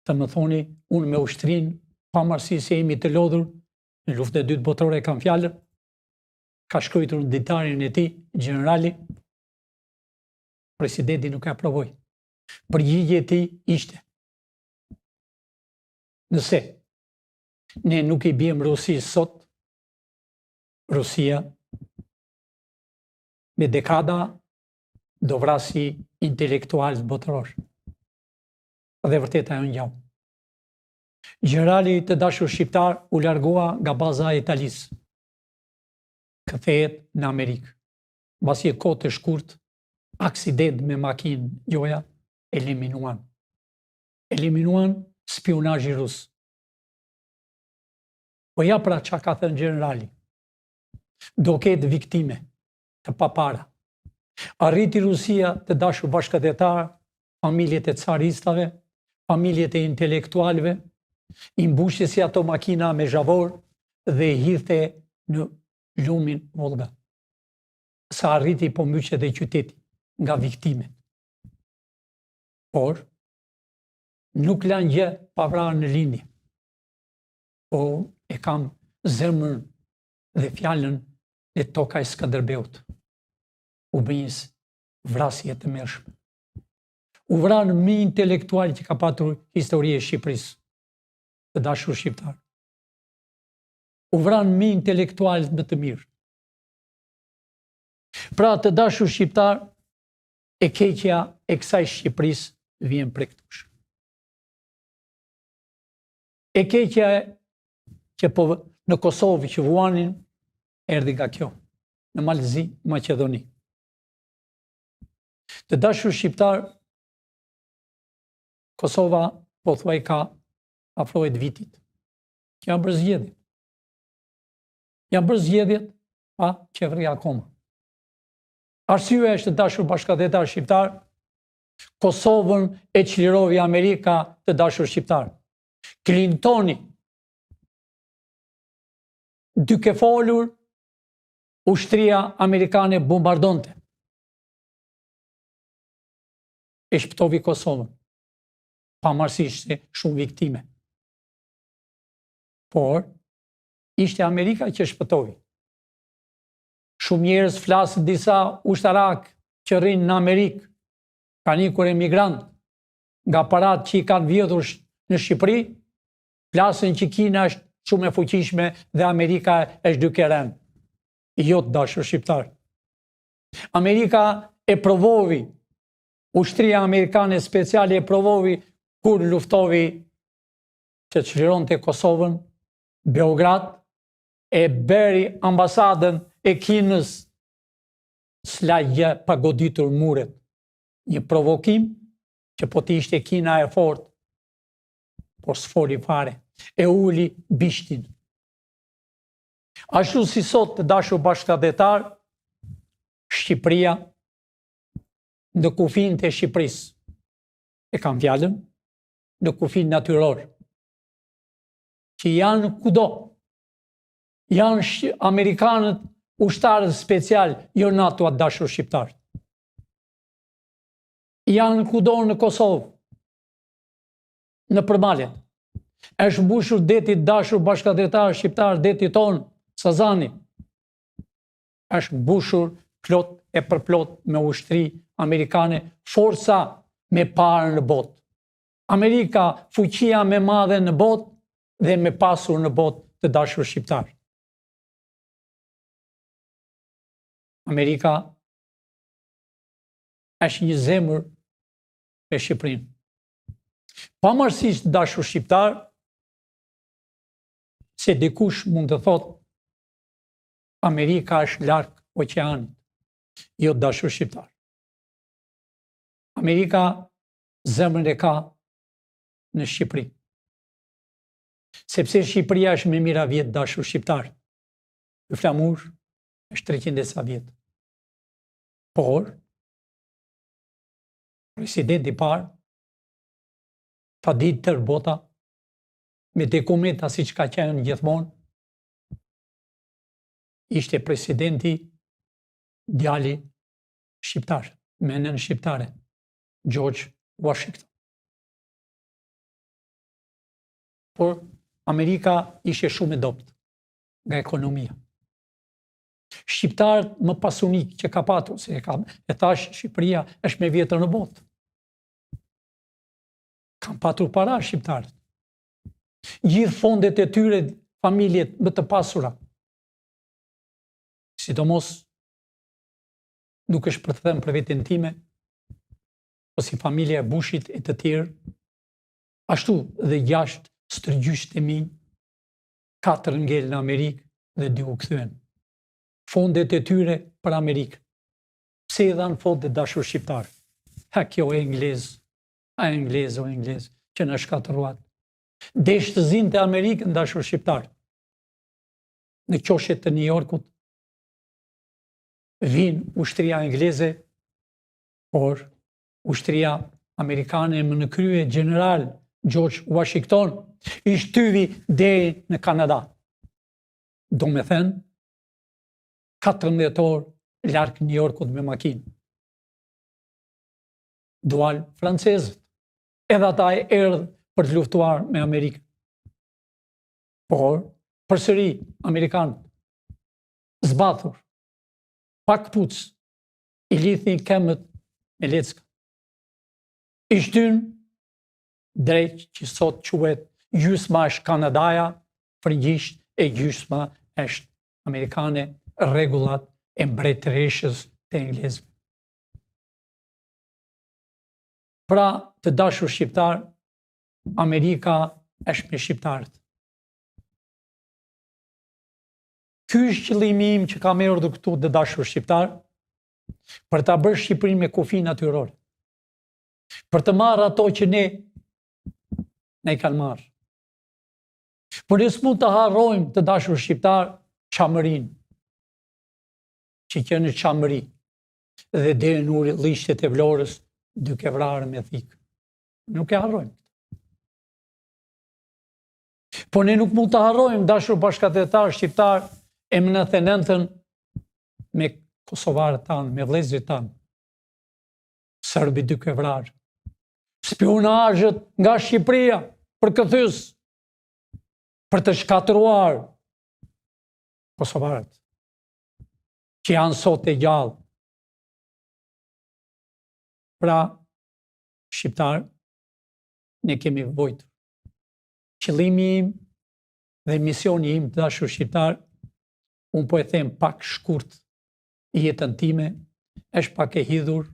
të më thoni, unë me ushtrin, pavarësisht se jemi të lodhur, në luftën e dytë botërore kam fjalën, ka shkruar në ditarin e tij, generali, presidenti nuk e aprovoi. Përgjigjja e tij ishte: nëse ne nuk i bjem Rusisë sot, Rusia me dekada do vrasi intelektualët botëror. Dhe vërtet ajo ngjau. Generali të dashur shqiptar u largua nga baza e Italisë. Kthehet në Amerikë. Mbasi e kohë të shkurt, aksident me makinë joja, eliminuan. Eliminuan spionazhi rus. Po ja pra çka ka thënë generali. Do ketë viktime të papara. Arriti Rusia të dashur bashkëdhetar, familjet e caristave, familjet e intelektualëve, i mbushte si ato makina me zhavor dhe i hidhte në lumin Volga. Sa arriti po mbyqe dhe qyteti nga viktimet. Por, nuk lanë gjë pa vrarë në lindje. Po, e kam zemrën dhe fjalën e Tokaj Skënderbeut. U bënjës vrasje të mërshme. U vranë më intelektual që ka patur histori e Shqipërisë, të dashur shqiptar. U vranë më intelektualit më të mirë. Pra të dashur shqiptar, e keqja e kësaj Shqipërisë vjen prej këtush. E keqja që po në Kosovë që vuanin, erdhi nga kjo, në Malzi, Maqedoni. Të dashur shqiptar, Kosova po thuaj ka afrohet vitit. Janë bërë zgjedhjet. Janë bërë zgjedhjet pa qeveri akoma. Arsyeja është, të dashur bashkëdhetar shqiptar, Kosovën e çlirovi Amerika, të dashur shqiptar. Clintoni, duke folur, ushtria amerikane bombardonte. E shpëtovi Kosovën, pavarësisht se shumë viktime. Por, ishte Amerika që shpëtoi. Shumë njerëz flasën, disa ushtarak që rrinë në Amerikë, kanë ikur emigrant, nga parat që i kanë vjedhur në Shqipëri, flasën që Kina është shumë e fuqishme dhe Amerika është duke rënë. Jo, të dashur shqiptar. Amerika e provovi, ushtria amerikane speciale e provovi kur luftovi që çlironte Kosovën, Beograd e beri ambasadën e Kinës, s'la gjë pa goditur muret. Një provokim që po të ishte Kina e fortë, por s'foli fare, e uli bishtin. Ashtu si sot, të dashur bashkëdhetar, Shqipëria në kufin të Shqipërisë, e kam fjalën, në kufin natyror, që janë kudo, janë Amerikanët ushtarët special, jo NATO atë dashur shqiptar. Janë kudo në Kosovë, në përmale. Është mbushur deti dashur bashkëdhetar shqiptar, deti tonë, Sazani. Është mbushur plot e përplot me ushtri amerikane, forca me parë në botë. Amerika, fuqia me madhe në botë dhe me pasur në botë, të dashur shqiptar. Amerika është një zemër e Shqipërinë. Pavarësisht, të dashur shqiptar, se dikush mund të thotë Amerika është larg oqeanit. jo dashur shqiptar. Amerika zemrën e ka në Shqipëri. Sepse Shqipëria është me mira vjetë dashur shqiptar. Ky flamur është 300 e sa vjetë. Por, presidenti parë, ta ditë tërë bota, me dokumenta si që ka qenë gjithmonë, ishte presidenti djali shqiptar, me nën shqiptare, George Washington. Por Amerika ishe shumë e dobët nga ekonomia. Shqiptarët më pasunik që ka patur, se e thash Shqipëria është me vjetër në botë. Kam patur para shqiptarët. Gjithë fondet e tyre, familjet më të pasura. Sidomos, nuk është për të thënë për veten time, po si familja e Bushit e të tjerë, ashtu dhe 6 stërgjysht e mi, 4 ngel në Amerikë dhe 2 u kthyen. Fondet e tyre për Amerikë. Pse i dhanë fondet dashur shqiptar? Ha kjo e Englez, a Englez o Englez, që në shkatëruat. Desh të zinë të Amerikën dashur shqiptar. Në qoshet të New Yorkut, vinë ushtria Engleze, por ushtria Amerikane më në krye general George Washington, i shtyvi deri në Kanada. Do me thënë, 14 orë larkë New Yorkut me makinë. Dual francezët, edhe ata e erdhë për të luftuar me Amerikën. Por, përsëri, Amerikanët, zbathur, pak puc, i lithin kemët me leckë. I shtyn drejt që sot quhet gjysma është Kanadaja, frëngjisht e gjysma është amerikane, rregullat e mbretëreshës të englezëve. Pra, të dashur shqiptar, Amerika është me shqiptarët. Ky është qëllimi im që kam ardhur këtu të dashur shqiptar, për ta bërë Shqipërinë me kufi natyrore. Për të marrë ato që ne i kanë marrë. Por ne s'mund të harrojmë të dashur shqiptar çamërinë, që qenë çamëri dhe deri në urillishtet e Vlorës duke vrarë me thikë. Nuk e harrojmë. Po ne nuk mund të harrojmë dashur bashkëtetar shqiptar e më 99-ën me kosovarët tanë, me vëllezërit tanë. Serbi duke vrarë. Spionazhet nga Shqipëria për këthys, për të shkatëruar kosovarët, që janë sot e gjallë. Pra, shqiptar, ne kemi vojtur. Qëllimi im dhe misioni im të dashur shqiptar, unë po e them pak shkurt jetën time, është pak e hidhur,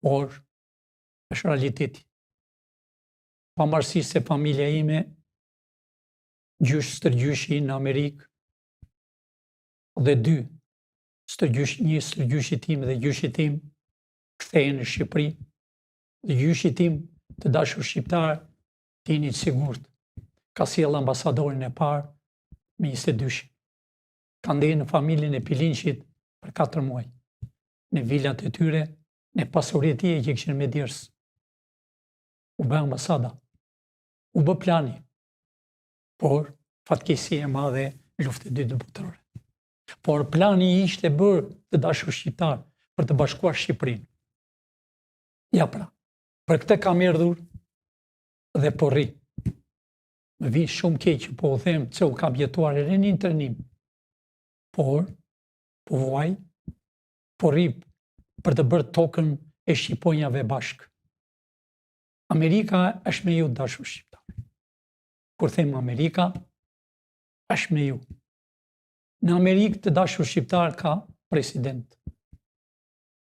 por është realiteti. Pavarësisht se familja ime, gjysh stërgjyshi në Amerikë, dhe 2, një stërgjyshi tim dhe gjyshi tim, kthehen në Shqipëri, dhe gjyshi tim të dashur shqiptar, tini të sigurt, ka sjell ambasadorin e parë me 22. Ka ndërë në familjen e Pilinqit për 4 muaj. Në vilat e tyre, në pasurit e që këshin me dirës. U bë ambasada. U bë plani. Por, fatkeqësi e madhe luftë e dytë botërore. Por plani ishte bërë të dashur shqiptar për të bashkuar Shqipërinë. Ja pra, për këtë kam erdhur dhe po rri. Më vi shumë keq që po u them se u kam jetuar edhe në internim. Por, po vuaj, po rri për të bërë tokën e shqiponjave bashkë. Amerika është me ju dashur shqiptar. Kur them Amerika, është me ju. Në Amerikë të dashur shqiptar ka president,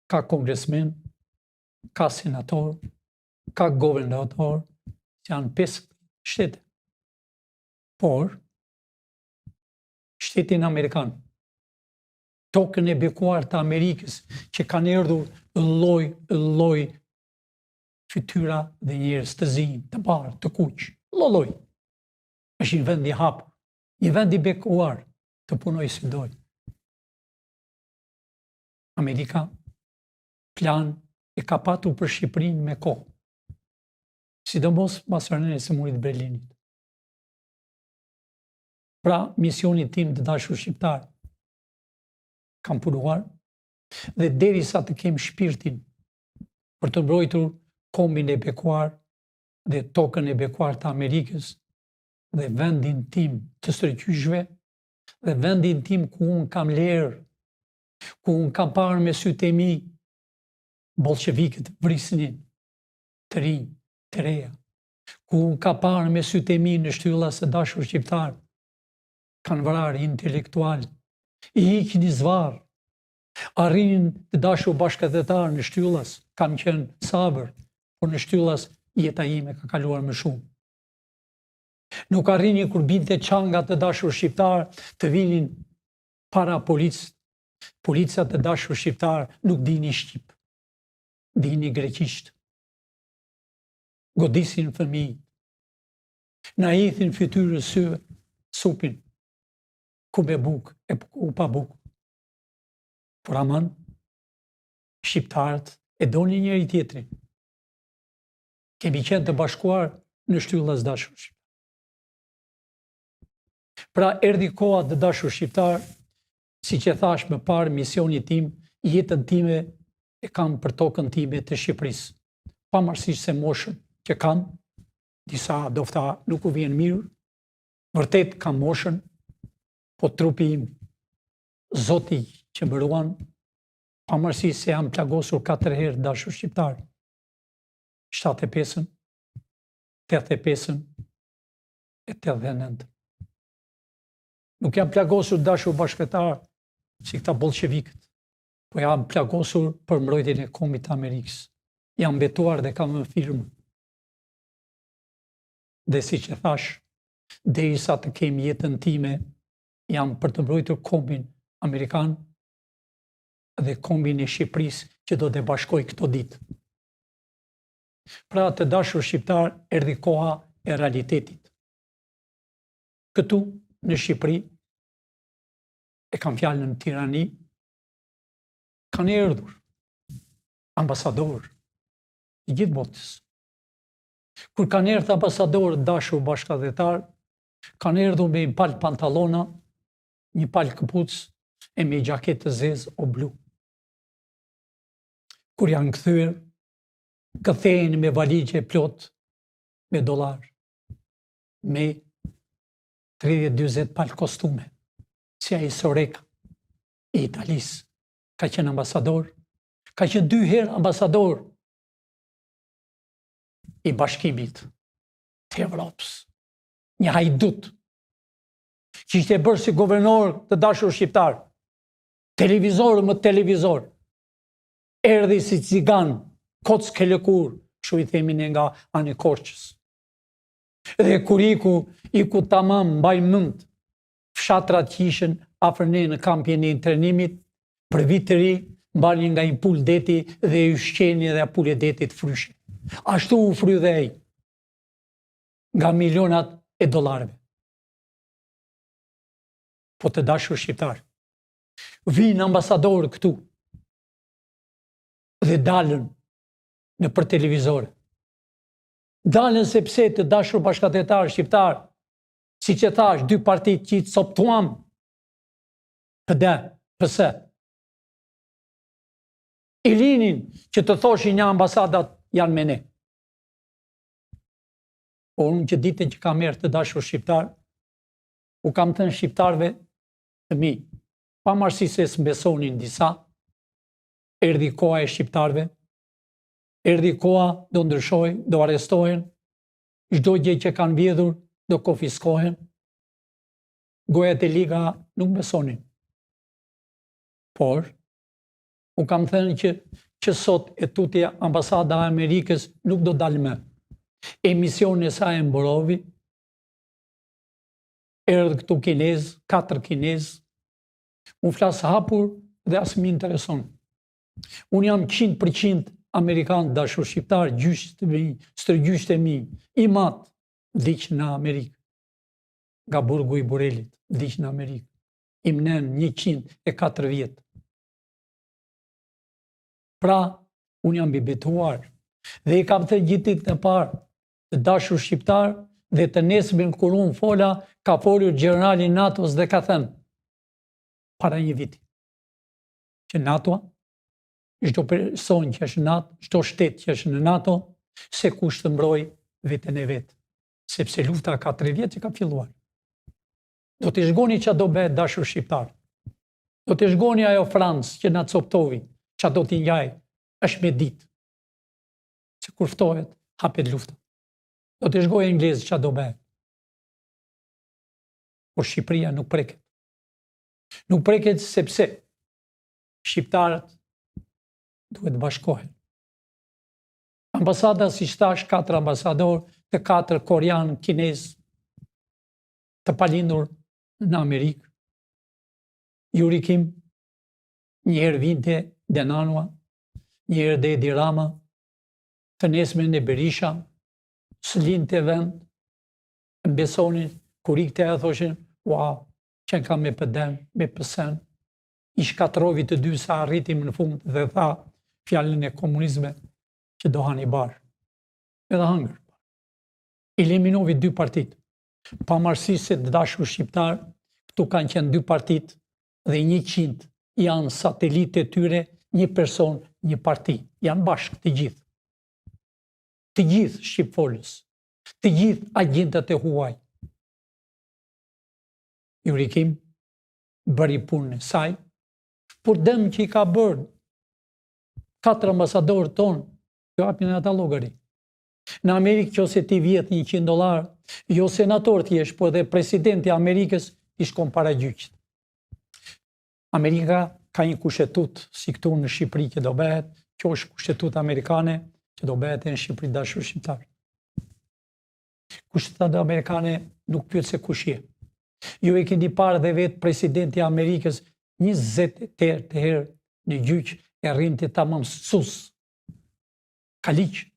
ka kongresmen, ka senator, ka governator, që janë 5 shtete. Por, shtetin Amerikan tokën e bekuar të Amerikës, që kanë erdhur lloj fytyra dhe njerëz të zi, të bardhë, të kuq, lloj. Është një vend i hapur, një vend i bekuar të punojë si dojë. Amerika plan e ka patur për Shqipërinë me kohë, sidomos pas rënies së murit të Berlinit. Pra, misioni tim të dashur shqiptar kam punuar dhe derisa të kem shpirtin për të mbrojtur kombin e bekuar dhe tokën e bekuar të Amerikës dhe vendin tim të stërgjyshve dhe vendin tim ku unë kam lerë, ku unë kam parë me sytë e mi bolshevikët vrisnin të rinj, të reja, ku unë kam parë me sytë e mi në shtylla së dashur shqiptar, kanë vrarë intelektual, i ikin i zvarë, arrin të dashur bashkëdhetar në shtyllas, kam qenë sabër, por në shtyllas jeta ime ka kaluar më shumë. Nuk arrini kur binte çanga të dashur shqiptar të vinin para policët. Policat të dashur shqiptar nuk dini shqip, dini greqisht. Godisin fëmijë, na hithin fytyrës syve, supin, ku me buk e ku pa buk. Por aman, shqiptarët e doni njëri tjetrin. Kemi qenë të bashkuar në shtyllas dashur shqiptar. Pra erdhi koha të dashur shqiptar, siç e thash më parë, misioni tim, jetën time e kam për tokën time të Shqipërisë. Pavarësisht se moshën që kam, disa dofta nuk u vjen mirë, vërtet kam moshën, po trupi im, Zoti që më ruan, pavarësisht se jam plagosur 4 herë dashur shqiptar. 75-ën, 85-ën e 89-ën. Nuk jam plagosur dashur bashkëtar si këta bolshevikët, po jam plagosur për mbrojtjen e kombit të Amerikës. Jam betuar dhe kam në firmë. Dhe si që thash, derisa të kem jetën time, jam për të mbrojtur kombin Amerikan dhe kombin e Shqipërisë që do të bashkoj këto ditë. Pra të dashur shqiptar, erdhi koha e realitetit. Këtu, në Shqipëri, e kam fjalën në Tirani, kanë erdhur ambasador i gjithë botës. Kur kanë erdhur ambasador dashur bashkëdhetar, kanë erdhur me një palë pantallona, një palë këpucë e me gjaketë të zezë o blu. Kur janë kthyer, kthehen me valigje plot me dollar, me 30-40 palë kostume, si ai Soreka i Italisë, ka qenë ambasador, ka qenë 2 herë ambasador i Bashkimit të Evropës. Një hajdut që ishte bërë si guvernor të dashur shqiptar, televizor më televizor, erdhi si cigan, koc ke lëkur, kështu i themin nga anë e Korçës. Dhe kur iku tamam mbaj mend fshatrat që ishin afër ne në kampin e internimit, për vit të ri, mbalin nga një pul deti dhe i ushqeni dhe pul e detit fryshe. Ashtu u fry dhe ai, nga milionat e dollarëve. Po të dashur shqiptar, vinë ambasadorë këtu dhe dalën në për televizore. Dalën sepse të dashur bashkëdhetar shqiptar, si që thash, 2 partit që i coptuam, PD, PS, i linin që të thoshin një ambasadat janë me ne. Por unë që ditën që kam erë të dashur shqiptar, u kam thënë shqiptarve të mi, pavarësisht se s'besonin disa, erdhi koha e shqiptarve, erdhi koha do ndryshojnë, do arrestohen, çdo gjë që kanë vjedhur do konfiskohen. Gojat e liga nuk besonin. Por, u kam thënë që sot e tutje ambasada e Amerikës nuk do dalë më. Emisioni e saj e mborovi, erdhë këtu kinez, 4 kinez, Unë flasë hapur dhe asë më intereson. Unë jam 100% Amerikan dashur shqiptar, stërgjysht e mi, i matë, vdiq në Amerikë. Nga burgu i Burelit, vdiq në Amerikë. I mnen 104 vjetë. Pra, unë jam bibetuar dhe i kam të gjitit në parë të dashur shqiptar dhe të nesëmin kur unë fola, ka folur generali NATO-s dhe ka thënë, para një viti, që NATO, çdo person që është në NATO, çdo shtet që është në NATO, se kush të mbroj veten e vet, sepse lufta ka 3 vjet që ka filluar. Do të shgoni ç'a do bëhet dashur shqiptar. Do të shgoni ajo Francë që na coptovi, ç'a do t'i njaj, është me ditë. Se kur ftohet, hapet lufta. Do të shgoj Englezë ç'a do bëhet. Por Shqipëria nuk preket. Nuk preket sepse shqiptarët duhet bashkohen. Ambasada, si thash, 4 ambasador, të 4 korean, kinez, të palindur në Amerikë. Yuri Kim, njëherë vinte Denanua, njëherë dhe Edi Rama, të nesmen e Berisha, s'lin të vend, më besonin, kur ikte e thoshin, wow, që ka me pëden, me pësen, i shkatrovi të dy sa arritim në fund dhe tha fjallën e komunizme që do hani barë. Edhe hangër. Eliminovi 2 partit. Pavarësisht se të dashur shqiptar, këtu kanë qenë 2 partit dhe 100 janë satelitë e tyre, 1 person, 1 parti. Janë bashkë të gjithë. Të gjithë shqipfolës. Të gjithë agjentët e huaj. Yuri Kim bëri punën e saj, por dëm që i ka bërë 4 ambasadorë tonë, jo hapin ata llogari. Në Amerikë që ose ti vjet $100, jo senator ti jesh, po edhe presidenti i Amerikës i shkon para gjyqit. Amerika ka një kushetut si këtu në Shqipëri që do bëhet, që është kushetut amerikane që do bëhet në Shqipëri dashur shqiptar. Kushtetat amerikane nuk pyet se kush je. Ju e keni parë dhe vetë presidenti i Amerikës 20 herë në gjyq e rrinte tamam sus. Ka ligj.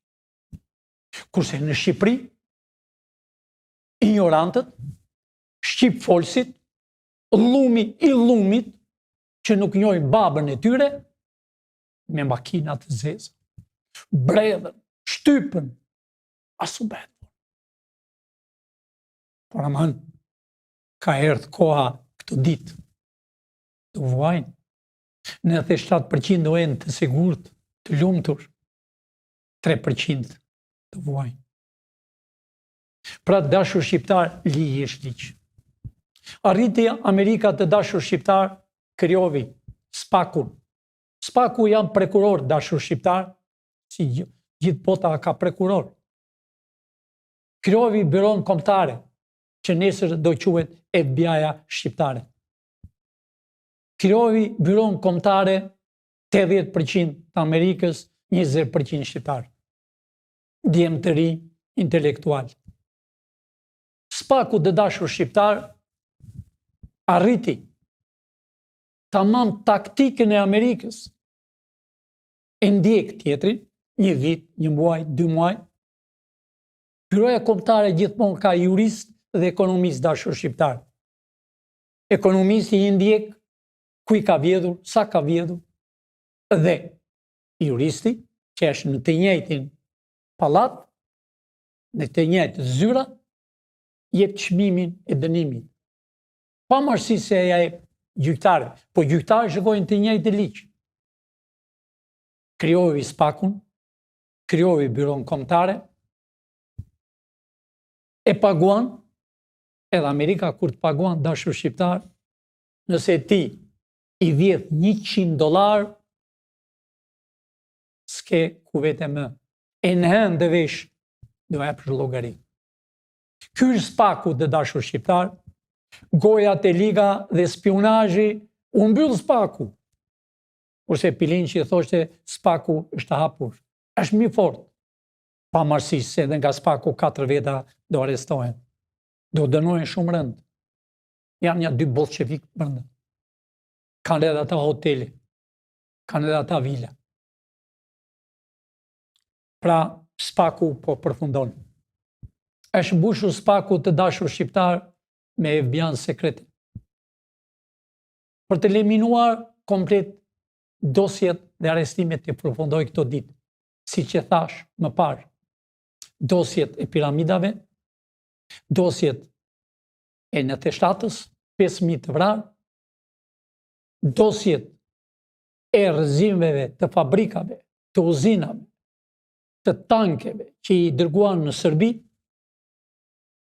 Kurse në Shqipëri, ignorantët, shqip folsit, llumi i llumit, që nuk njojnë babën e tyre, me makinat të zezë, bredhen, shtypën, asu bëhet. Por aman, ka erdhë koha këtë ditë, të vuajnë, 97% do jenë të sigurt, të lumtur, 3% të vuajnë. Pra dashur shqiptar, ligj është ligj. Arriti Amerika të dashur shqiptar, krijovi SPAK-un. SPAK-u janë prekuror dashur shqiptar, si gjithë bota ka prekuror. Krijovi byron kombëtare, që nesër do quhet FBI-ja shqiptare. Krijovi byron kombëtare 80% të Amerikës, 20% shqiptar. Djem të ri, intelektual. SPAK-u të dashur shqiptar arriti tamam taktikën e Amerikës. E ndjek tjetrin, 1 vit, 1 muaj, 2 muaj. Byroja kombëtare gjithmonë ka jurist dhe ekonomist dashur shqiptar. Ekonomisti i ndjek ku i ka vjedhur, sa ka vjedhur, dhe juristi, që është në të njëjtin pallat, në të njëjtë zyra, jep çmimin e dënimit. Pavarësisht se ja jep gjyqtarë, po gjyqtarë shikojnë të njëjtë ligj. Krijovi SPAK-un, krijovi byron kombëtare, e paguan, edhe Amerika kur të paguan dashur shqiptar, nëse ti i vjedh $100, s'ke ku vete më. E në hënë dhe vesh, do e për llogari. Ky është SPAK-u të dashur shqiptar, gojat e liga dhe spionazhi u mbyll SPAK-u. Kurse Pilinçi thoshte SPAK-u është hapur. Është më fort. Pavarësisht se edhe nga SPAK-u 4 veta do arrestohen. Do dënohen shumë rënd. Janë 2 bolshevik brenda. kanë edhe ata hotele, kanë edhe ata vila. Pra, Spaku po përfundon. Është mbushur Spaku të dashur shqiptar me FBI sekrete. Për të eliminuar komplet dosjet dhe arrestimet që përfundoi këto ditë, siç e thash më parë, dosjet e piramidave, dosjet e NT7-s, 5.000 të vrarë, dosjet e rrëzimeve të fabrikave, të uzinave, të tankeve që i dërguan në Serbi,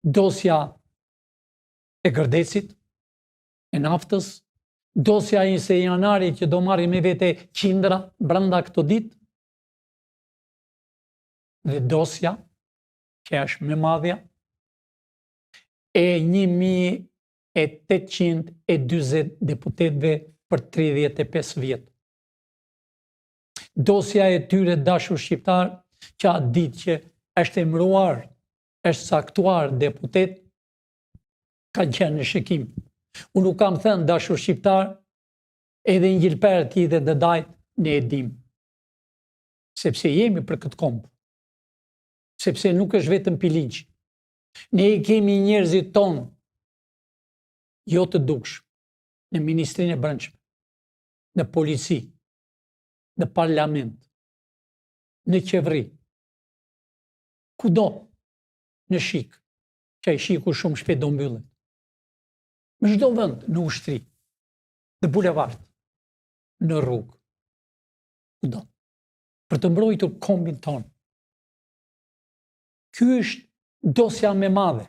dosja e Gërdecit, e naftës, dosja e 20 janarit që do marri me vete qindra brenda këto ditë, dhe dosja që është më madhja e 1840 deputetëve për 35 vjetë. Dosja e tyre dashur shqiptar që atë ditë që është emëruar, është saktuar deputet, ka qenë në shikim. Unë nuk kam thënë dashur shqiptar, edhe në gjilperë ti dhe dëdajt ne e dim. Sepse jemi për këtë kombë. Sepse nuk është vetëm pilinç. Ne i kemi njerëzit tonë, jo të duksh, në Ministrinë e Brendshme, në polici, në parlament, në qeveri, kudo, në shik, që ai shiku shumë shpejt do mbyllet. Në çdo vend, në ushtri, në bulevard, në rrugë, kudo, për të mbrojtur kombin tonë. Ky është dosja më e madhe.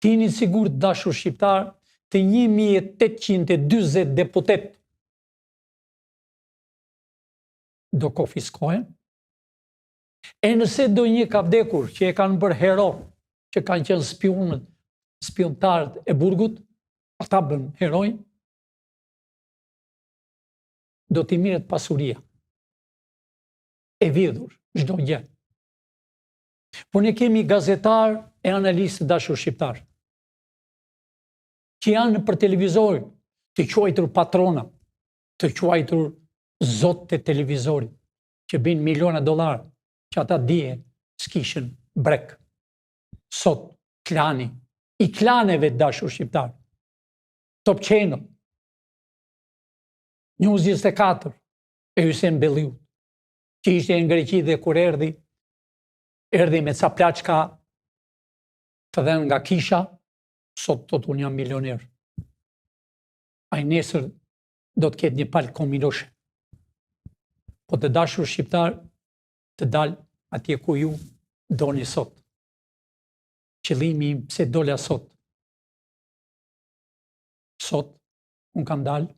Tini sigurt dashur shqiptar të 1840 deputet do konfiskohen. E nëse do një ka vdekur që e kanë bërë hero, që kanë qenë spiontarët e burgut, ata bën herojnë, do t'i mirët pasuria. E vidhur, çdo gjë. Po ne kemi gazetar e analistë dashur shqiptar, që janë për televizor të quajtur patrona, të quajtur zot të televizorit, që bin miliona dollar, që ata dije s'kishin brek. Sot, klani, i klaneve dashur shqiptar, Top Channel, News 24, e Hysem Belliu, që ishte në Greqi dhe kur erdhi me ca plaçka të dhenë nga kisha, sot tot unë jam milioner. A i nesër do të ketë një palë komiloshe. Po të dashur shqiptar të dalë atje ku ju doni sot. Qëllimi im pse dola sot. Sot, unë kam dalë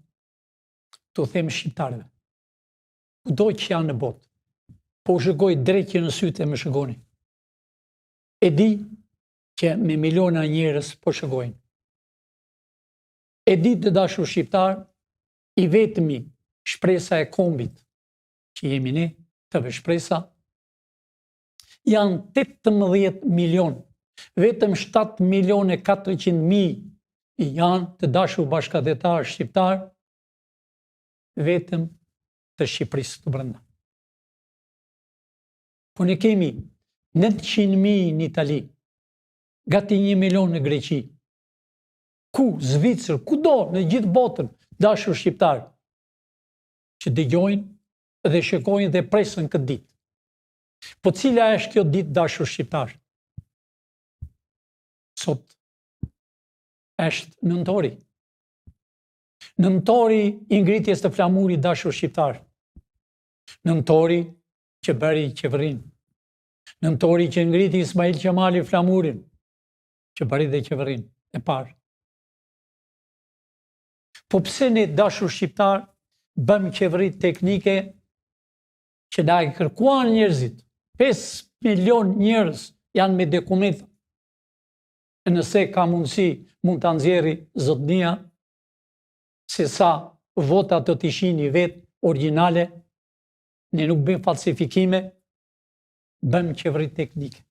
të them shqiptarëve. Kudo që janë në botë, po u shëgoj drejt që në sytë e më shëgoni. E di që me miliona njerëz po shëgojnë. E di të dashur shqiptar, i vetëmi shpresa e kombit që jemi ne, të shpresa, janë 18 milion, vetëm 7 milion e 400.000 janë të dashur bashkëdhetar shqiptar, vetëm të Shqipërisë të brenda. Po ne kemi 900.000 në Itali, gati 1 milion në Greqi. Ku, Zvicër, kudo në gjithë botën, dashur shqiptar, që dëgjojnë dhe shikojnë dhe presën këtë ditë. Po cila është kjo ditë dashur shqiptar? Sot është nëntori. Nëntori i ngritjes të flamurit dashur shqiptar. Nëntori që bëri qeverinë. Nëntori që ngriti Ismail Qemali flamurin, që bëri dhe qeverinë e parë. Po pse ne dashur shqiptar bëm qeveri teknike që na e kërkuan njerëzit? 5 milion njerëz janë me dokumenta. Nëse ka mundësi, mund të nxjerrë zotnia se sa vota të t'i shihni vetë origjinale, ne nuk bëjmë falsifikime, bëjmë qeveri teknike.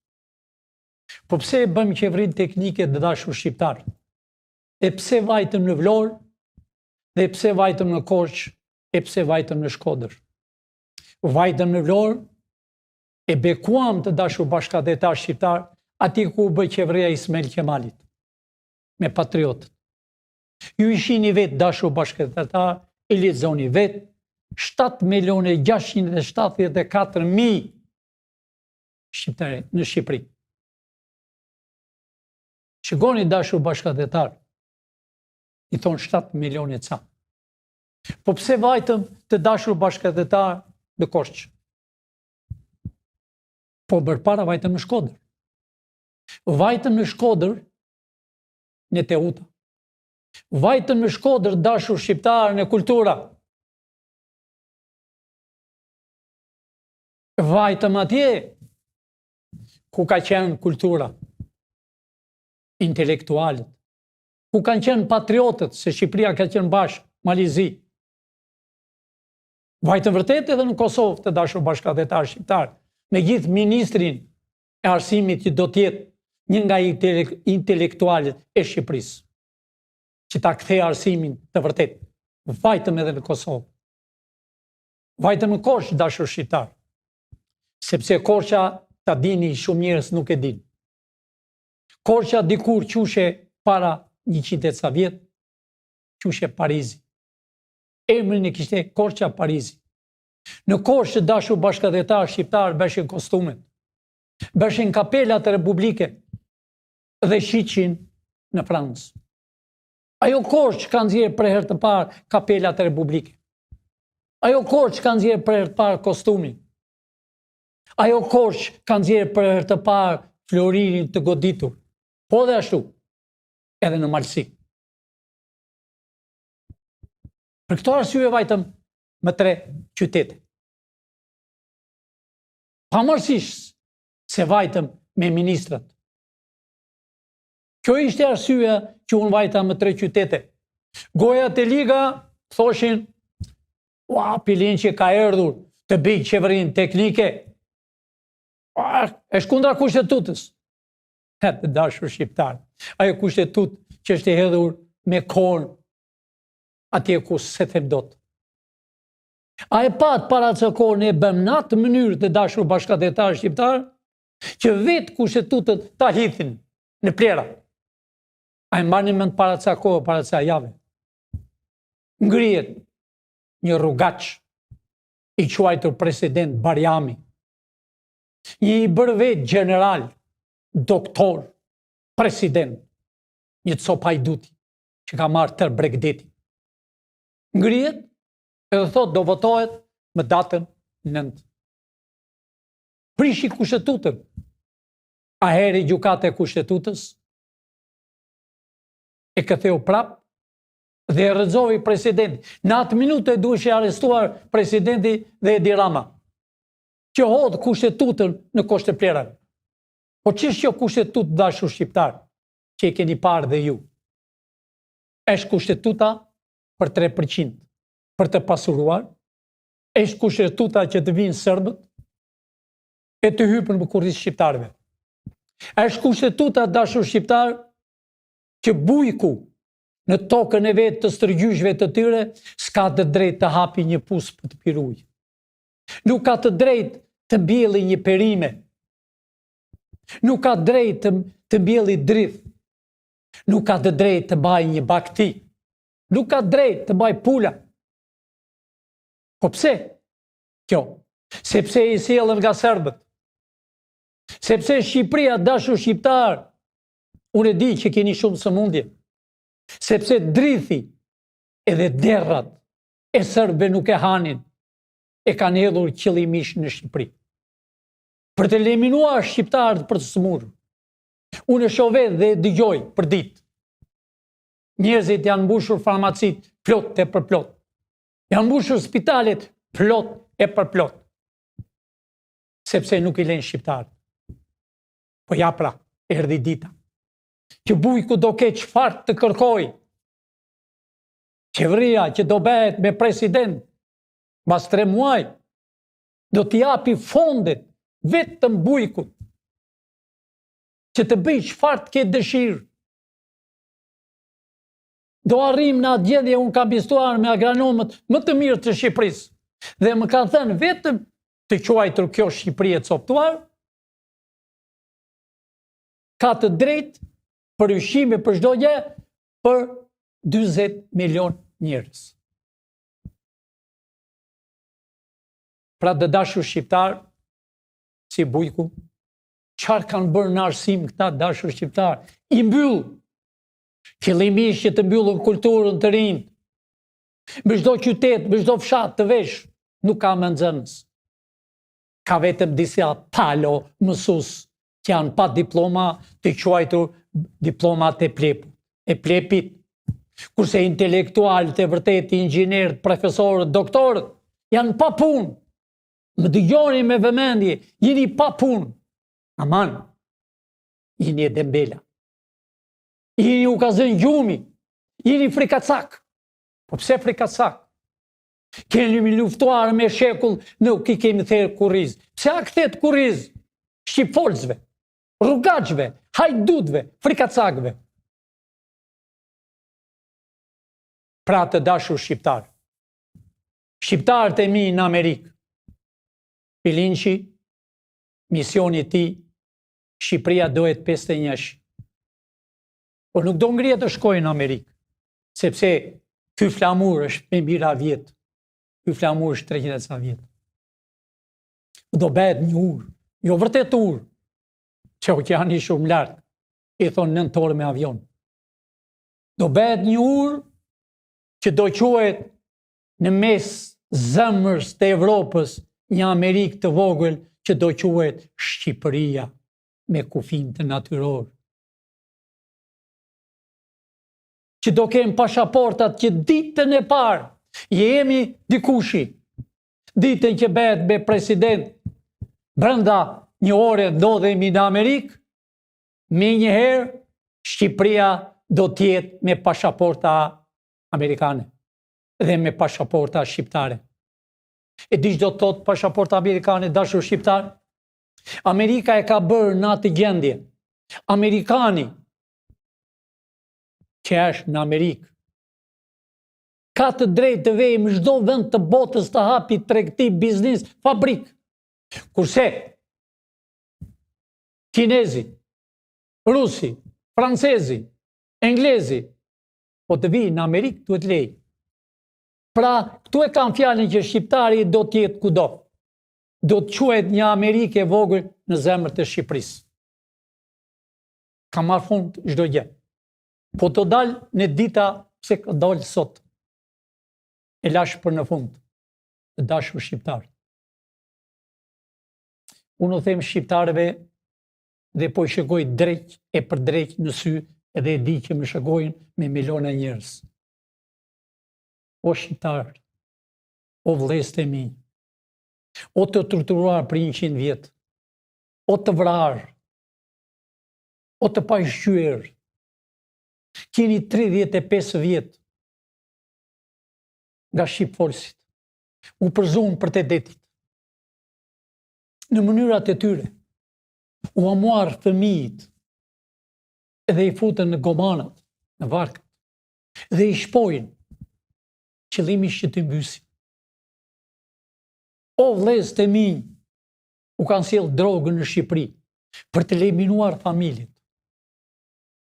Po pse bëjmë qeveri teknike të dashur shqiptar? E pse vajtëm në Vlorë Dhe pse vajtëm në Korçë, e pse vajtëm në Shkodër. Vajtëm në Vlorë, e bekuam të dashur bashkëdhetar shqiptar, ati ku u bë qeveria Ismail Qemalit, me patriotët. Ju ishini vetë dashur bashkëdhetar, e lexoni vetë, 7.674.000 shqiptare në Shqipëri. Shikoni dashur bashkëdhetar, i thonë 7 milione ca. Po pse vajtëm të dashur bashkëdhetar në Korçë? Po përpara vajtëm në Shkodër. Vajtëm në Shkodër në Teuta. Vajtëm në Shkodër dashur shqiptar në kultura. Vajtëm atje ku ka qenë kultura, intelektualet, ku kanë qenë patriotët, se Shqipëria ka qenë bashkë, Malizi. Vajtëm vërtet edhe në Kosovë të dashur bashkëdhetar shqiptar, me gjithë ministrin e arsimit që do tjetë një nga intelektualet e Shqipërisë, që ta kthej arsimin të vërtet. Vajtëm edhe në Kosovë. Vajtëm në Korçë dashur shqiptar, sepse Korça, ta dini shumë njerëz nuk e din. Korça dikur qushe para 100 ca vjet, qushe Parizi. Emrin e kishte Korça Parizi. Në Korçë dashur bashkëdhetar shqiptar bëshin kostumet, bëshin kapelat republike dhe shiqin në Francë. Ajo Korçë ka nxjerrë për herë të parë kapelat republike. Ajo Korçë ka nxjerrë për herë të parë kostumin. Ajo Korçë ka nxjerrë për herë të parë floririn të goditur. Po dhe ashtu, edhe në Malsi. Për këto arsye vajtëm më 3 qytete. Pavarësisht se vajtëm me ministrat. Kjo ishte arsyeja që unë vajta më 3 qytete. Gojat e liga thoshin, pilin që ka erdhur të bëj qeverinë teknike, është kundra kushtetutës. Të dashur shqiptar, ajo kushtetut që është e hedhur me kohën atje ku se them dot. A e pat para të kohën e bëm në atë mënyrë të dashur bashkëdhetar shqiptar, që vetë kushtetutët ta hithin në plera. A e mbani mend para të kohë, para të jave. Ngrihet një rrugaç i quajtur president Barjami, një i bërvet general, doktor, president, një copajduti që ka marrë tërë Bregdeti. Ngrihet edhe thot do votohet më datën 9. Prishi kushtetutën. A heri gjykata e kushtetutës e këtheu prap dhe e rrëzoi presidenti. Në atë minutë e duhej arrestuar presidenti dhe Edi Rama, që hodh kushtetutën në Koshtë të Plerave. Po ç'është kjo kushtetutë dashur shqiptar, që e keni parë dhe ju? Është kushtetuta për 3%, për të pasuruar, është kushtetuta që të vinë serbët e të hypën në kurrizë shqiptarëve. Është kushtetuta dashur shqiptar që bujku në tokën e vetë të stërgjyshve të tyre s'ka të drejtë të hapi një pus për të pirë ujë. Nuk ka të drejtë të mbjelli një perime. Nuk ka drejtë të mbjelli drith. Nuk ka të drejtë të baj një bakti. Nuk ka drejtë të baj pula. Po pse? Kjo. Sepse i sjellën nga serbët. Sepse Shqipëria dashur shqiptar, unë e di që keni shumë sëmundje. Sepse drithi edhe derrat e serbëve nuk e hanin, e kanë hedhur qëllimisht në Shqipëri. Për të eliminuar shqiptarët për të smurë. Unë e shoh vetë dhe dëgjoj për ditë. Njerëzit janë mbushur farmacit plot e përplot. Janë mbushur spitalet plot e përplot. Sepse nuk i lejnë shqiptarët. Po ja pra, erdhi dita. Që bujku do ke çfarë të kërkoj. Qeveria që do bëhet me president, mbas 3 muaj, do t'i japi fondet vetëm bujkut, që të bëj çfarë të ketë dëshirë. Do arrim në atë gjendje, unë kam bistuar me agronomët më të mirë të Shqipërisë. Dhe më kanë thënë vetëm të quajtur kjo Shqipëri e coptuar, ka të drejtë për ushqime për çdo gjë për 40 milion njerëz. Pra të dashur shqiptar, si Bujku, çfarë kanë bërë në arsim këta dashur shqiptar? I mbyll. Fillimisht që të mbyllën kulturën të rinj. Në çdo qytet, në çdo fshat të vesh, nuk ka më nxënës. Ka vetëm disa palo mësues që janë pa diploma, të quajtur diplomat e plepit. Kurse intelektualët e vërtet, inxhinierët, profesorët, doktorët, janë pa punë. Më dëgjoni me vëmendje, jeni pa punë. Aman, jeni e dembela. Jeni u ka zënë gjumi, jeni frikacak. Po pse frikacak? Keni mi luftuar me shekull, nuk i kemi thërë kurriz. Pse a këthet kurriz? Shqipfolzve, rrugaqve, hajdutve, frikacakve. Pra të dashur shqiptar. Shqiptarët e mi në Amerikë. Pilinçi, misioni ti, Shqipëria dohet 51. Por nuk do ngrihet të shkojë në Amerikë, sepse ky flamur është me mira vjet. Ky flamur është 300 sa vjet. Do bëhet një urë, jo vërtet urë, që okeani shumë lart, i thonë 9 orë me avion. Do bëhet një urë që do quhet në mes zemrës të Evropës një Amerikë të vogël që do quhet Shqipëria me kufin të natyror. Që do kem pashaportat që ditën e parë jemi dikushi. Ditën që bëhet me president brenda një ore ndodhemi në Amerikë, me njëherë Shqipëria do tjetë me pashaporta amerikane dhe me pashaporta shqiptare. E di çdo thot pashaporta amerikane, dashur shqiptar? Amerika e ka bërë në atë gjendje. Amerikani që është në Amerikë ka të drejtë të vejë në çdo vend të botës të hapi tregti, biznis, fabrik. Kurse kinezi, rusi, francezi, englezi, po të vijë në Amerikë duhet lejë. Pra, këtu e kam fjalën që shqiptari do të jetë kudo. Do të quhet një Amerikë e vogël në zemrën e Shqipërisë. Ka marrë fund çdo gjë. Po të dalë në dita pse ka dalë sot. E lash për në fund, të dashur shqiptar. Unë u them shqiptarëve dhe po i shikoj drejt e për drejt në sy edhe e di që më shikojnë me miliona njerëz. O shqiptar, o vëllezër e mi, o të torturuar për 100 vjet, o të vrarë, o të pashqyer, keni 35 vjet nga shqipfolësit, u përzun për të detit. Në mënyrat e tyre, u amuar fëmijët edhe i futën në gomanat, në varkët, dhe i shpojnë, qëllimi që të mbysin. O vëllezër e mi, u kanë sjellë drogën në Shqipëri për të eliminuar familjet.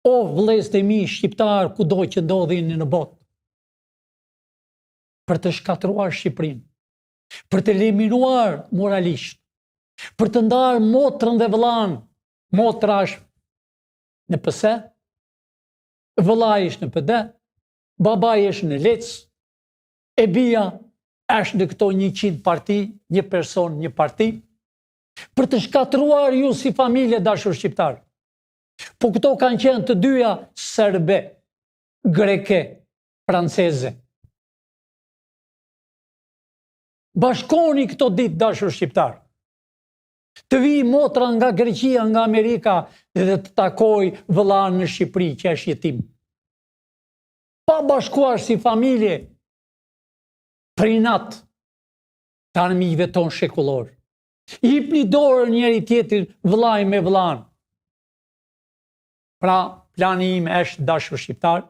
O vëllezër e mi, shqiptar kudo që ndodhin në botë, për të shkatruar Shqipërinë, për të eliminuar moralisht, për të ndarë motrën dhe vëllain. Motra është në PS, vëllai është në PD, babai është në Lec, e bia është në këto 100 parti, një person, një parti, për të shkatruar ju si familje dashur shqiptar. Po këto kanë qenë të dyja serbe, greke, franceze. Bashkoni këto ditë dashur shqiptar. Të vi motra nga Greqia, nga Amerika dhe të takoj vëllain në Shqipëri që është jetim. Pa bashkuar si familje, prinat të armiqve tonë shekullor. Jepni dorë njëri tjetrit, vëllai me vëllain. Pra, plani im është dashur shqiptar,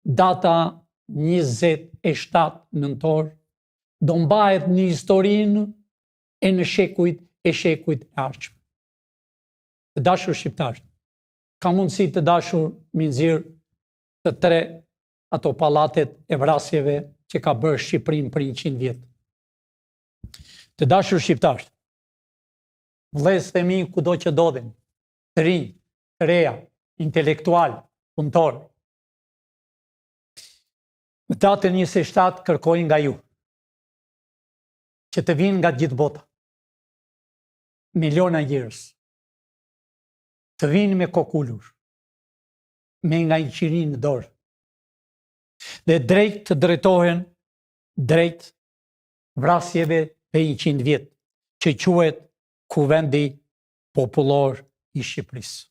data 27 nëntor do mbahet në historinë e në shekujt e ardhshëm. Të dashur shqiptarë, ka mundësi të dashur mi nxjerr të 3 ato pallatet e vrasjeve që ka bërë Shqipërinë për 100 vjet. Të dashur shqiptarë, vëllezërit e mi kudo që ndodhen, të rinj, të reja, intelektual, punëtor, në datën 27 kërkoj nga ju që të vinë nga gjithë bota, miliona njerëz, të vinë me kokullur, me nga inqirin në dorë, dhe drejt të drejtohen drejt vrasjeve për 100 vjet, që quhet Kuvendi Popullor i Shqipërisë.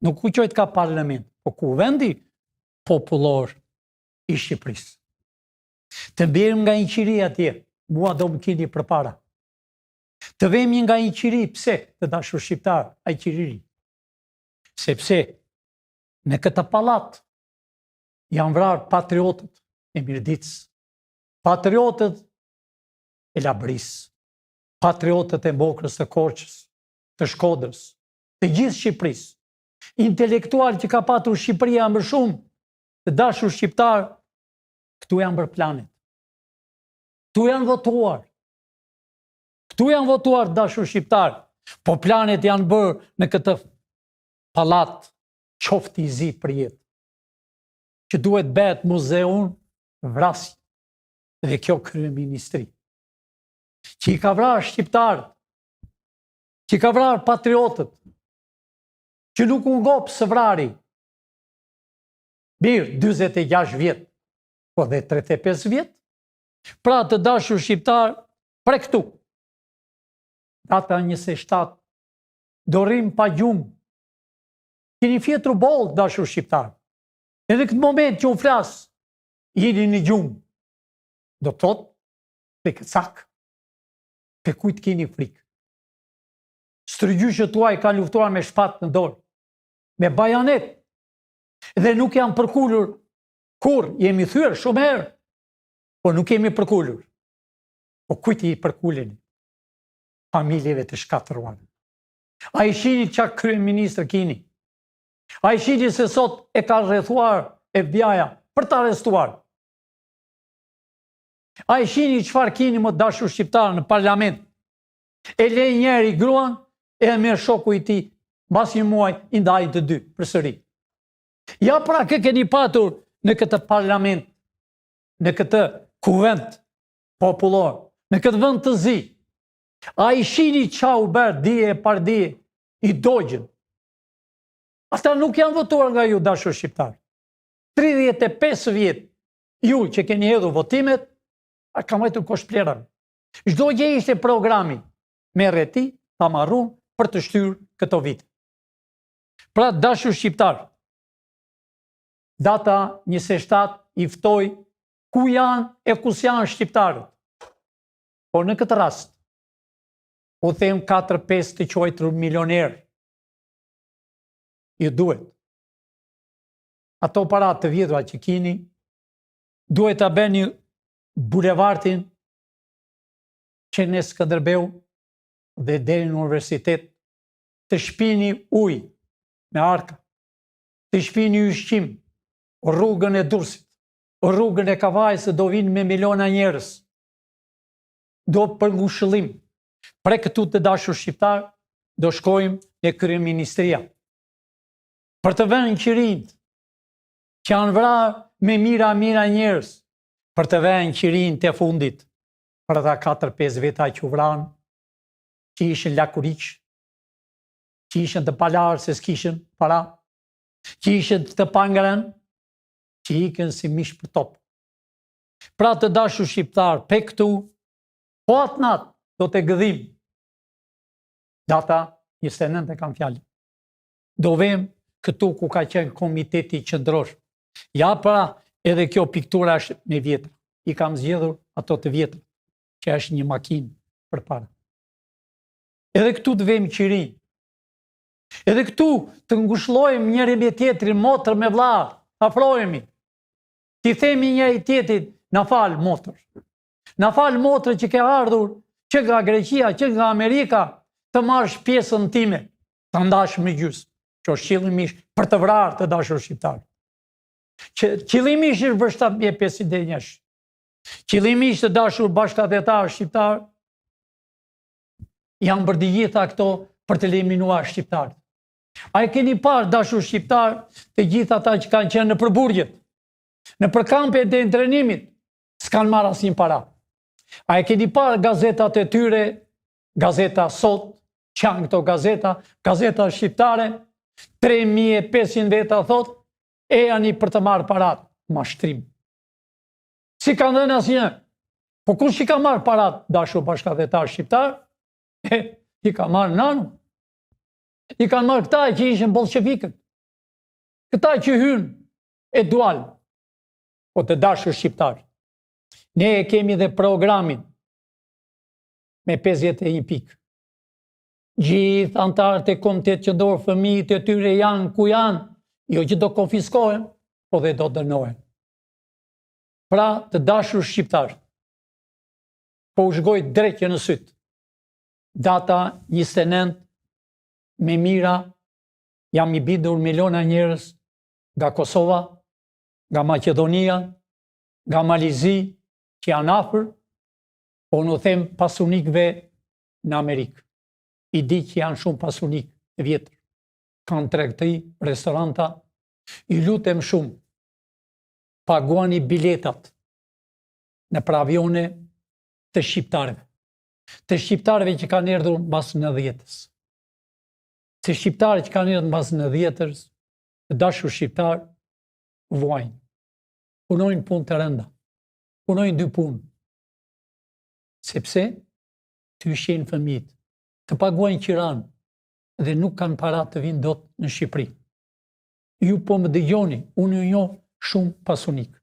Nuk u quhet ka parlament, po Kuvendi Popullor i Shqipërisë. Të mbjerëm nga inqiria atje, mua do më keni përpara. Të vemi nga inqiri, pse të dashur shqiptar, a inqiriri? Sepse në këtë pallat janë vrarë patriotët e Mirditës, patriotët e Labrisë, patriotët e Mokrës, të Korçës, të Shkodrës, të gjithë Shqipërisë, intelektual që ka patur Shqipëria më shumë, të dashur shqiptar, këtu janë bërë planet. Këtu janë votuar. Këtu janë votuar, dashur shqiptar, po planet janë bërë në këtë pallat qoftë i zi për jetë, që duhet bëhet muzeun vrasje dhe kjo kryeministri, që i ka vrarë shqiptarët, që i ka vrarë patriotët, që nuk u ngop së vrari. Mirë, 46 vjet, po dhe 35 vjet, pra të dashur shqiptar, pre këtu, data 27, dorim pa gjumë, keni fjetru bollë, dashur shqiptar, edhe këtë moment që unë flasë, jeni në gjumë, do të thotë, pe këtë sak, pe kujt keni frikë. Strëgjyshët tuaj ka luftuar me shpatë në dorë, me bajanet, dhe nuk janë përkullur, kur jemi thyrë shumë herë, po nuk kemi përkullur. Po kujt i përkullin? Familjeve të shkatëruar. A i shini që kryeministër kini? A i shini se sot e ka rrethuar FBI-ja për të arrestuar? A i shini çfarë kini më dashur shqiptar në parlament? E lej njeri gruan e merr shoku i tij mbas një muaj i ndaj të dy përsëri. Ja pra kë keni patur në këtë parlament, në këtë kuvend popullor, në këtë vend të zi. A i shini qa u bërë dije e pardije i dogjën. Ata nuk janë votuar nga ju, dashur shqiptar. 35 vjet ju që keni hedhur votimet, a ka mbajtur kosh plerave. Çdo gjë ishte programi me rreti ta marrun për të shtyrë këto vite. Pra, dashur shqiptar, data 27 i ftoj ku janë e kus janë shqiptarët. Por në këtë rast, u them 4-5 të quajtur milionerë. Ju duhet. Ato parat të vjetra që kini, duhet ta bëni bulevardin që në Skënderbeu dhe deri në universitet, të shpini ujë me arka, të shpini ushqim, rrugën e Durrësit, rrugën e Kavajës do vinë me miliona njerëz. Do për ngushëllim. Pre këtu të dashur shqiptar, do shkojmë në kryeministria. Për të vënë qirinë, që janë vrarë me mira njerëz, për të vënë qirinë të fundit, për ata 4-5 veta që u vranë, që ishin lakuriq, që ishin të palarë se s'kishin para, që ishin të pangren, që ikën si mish për top. Pra të dashur shqiptar, pe këtu, po atë natë do të gëdhim. Data 29 e kam fjallin. Do vem këtu ku ka qenë komiteti qendror. Ja pra edhe kjo piktura është me vjetra. I kam zgjedhur ato të vjetra, që është një makinë për para. Edhe këtu të vem qirin. Edhe këtu të ngushllojmë njëri me tjetrin, motër me vlla, afrohemi. Ti themi një i tjetit, na fal motër. Na fal motër që ke ardhur që nga Greqia, që nga Amerika, të marrësh pjesën time, të ndash me gjysmë. Që është qëllimisht për të vrarë të dashur shqiptar. Qëllimisht është për 751. Qëllimisht të dashur bashkëdhetar shqiptar janë bërë gjitha këto për të eliminuar shqiptarët. A e keni parë dashur shqiptar të gjitha ata që kanë qenë në përburgjet, në përkampet e ndrenimit, s'kan marrë asnjë para. A e keni parë gazetat e tyre, gazeta sot, që janë këto gazeta shqiptare, 3500 veta thot, e janë për të marrë parat, mashtrim. Si kanë dhënë asnjë. Po kush i ka marrë parat dashur bashkëdhetar shqiptar? I ka marrë nanu. I kanë marrë këta që ishin bolshevikët. Këta që hynë e dual. Po të dashur shqiptar. Ne e kemi dhe programin me 51 pikë. Gjithë antarët e Komitet Qendror, fëmijët e tyre janë ku janë, jo që do konfiskohen, po dhe do dënohen. Pra të dashur shqiptar, po u zhgoj drejt në syt. Data 29 me mira jam i bindur miliona njerëz nga Kosova, nga Maqedonia, nga Malizi, që janë afër, po në them pasunikëve në Amerikë. I di që janë shumë pasunik e vjetër. Kanë tregti, restoranta. I lutem shumë, paguani biletat në avione të shqiptarëve. Të shqiptarëve që kanë erdhur mbas 90-s. Të shqiptarë që kanë erdhur mbas 90-s, të dashur shqiptar, vuajnë. Punojnë punë të rënda. Punojnë 2 punë. Sepse të ushqejnë fëmijët, të paguajnë qiranë dhe nuk kanë para të vinë dot në Shqipëri. Ju po më dëgjoni, unë ju njoh shumë pasunik.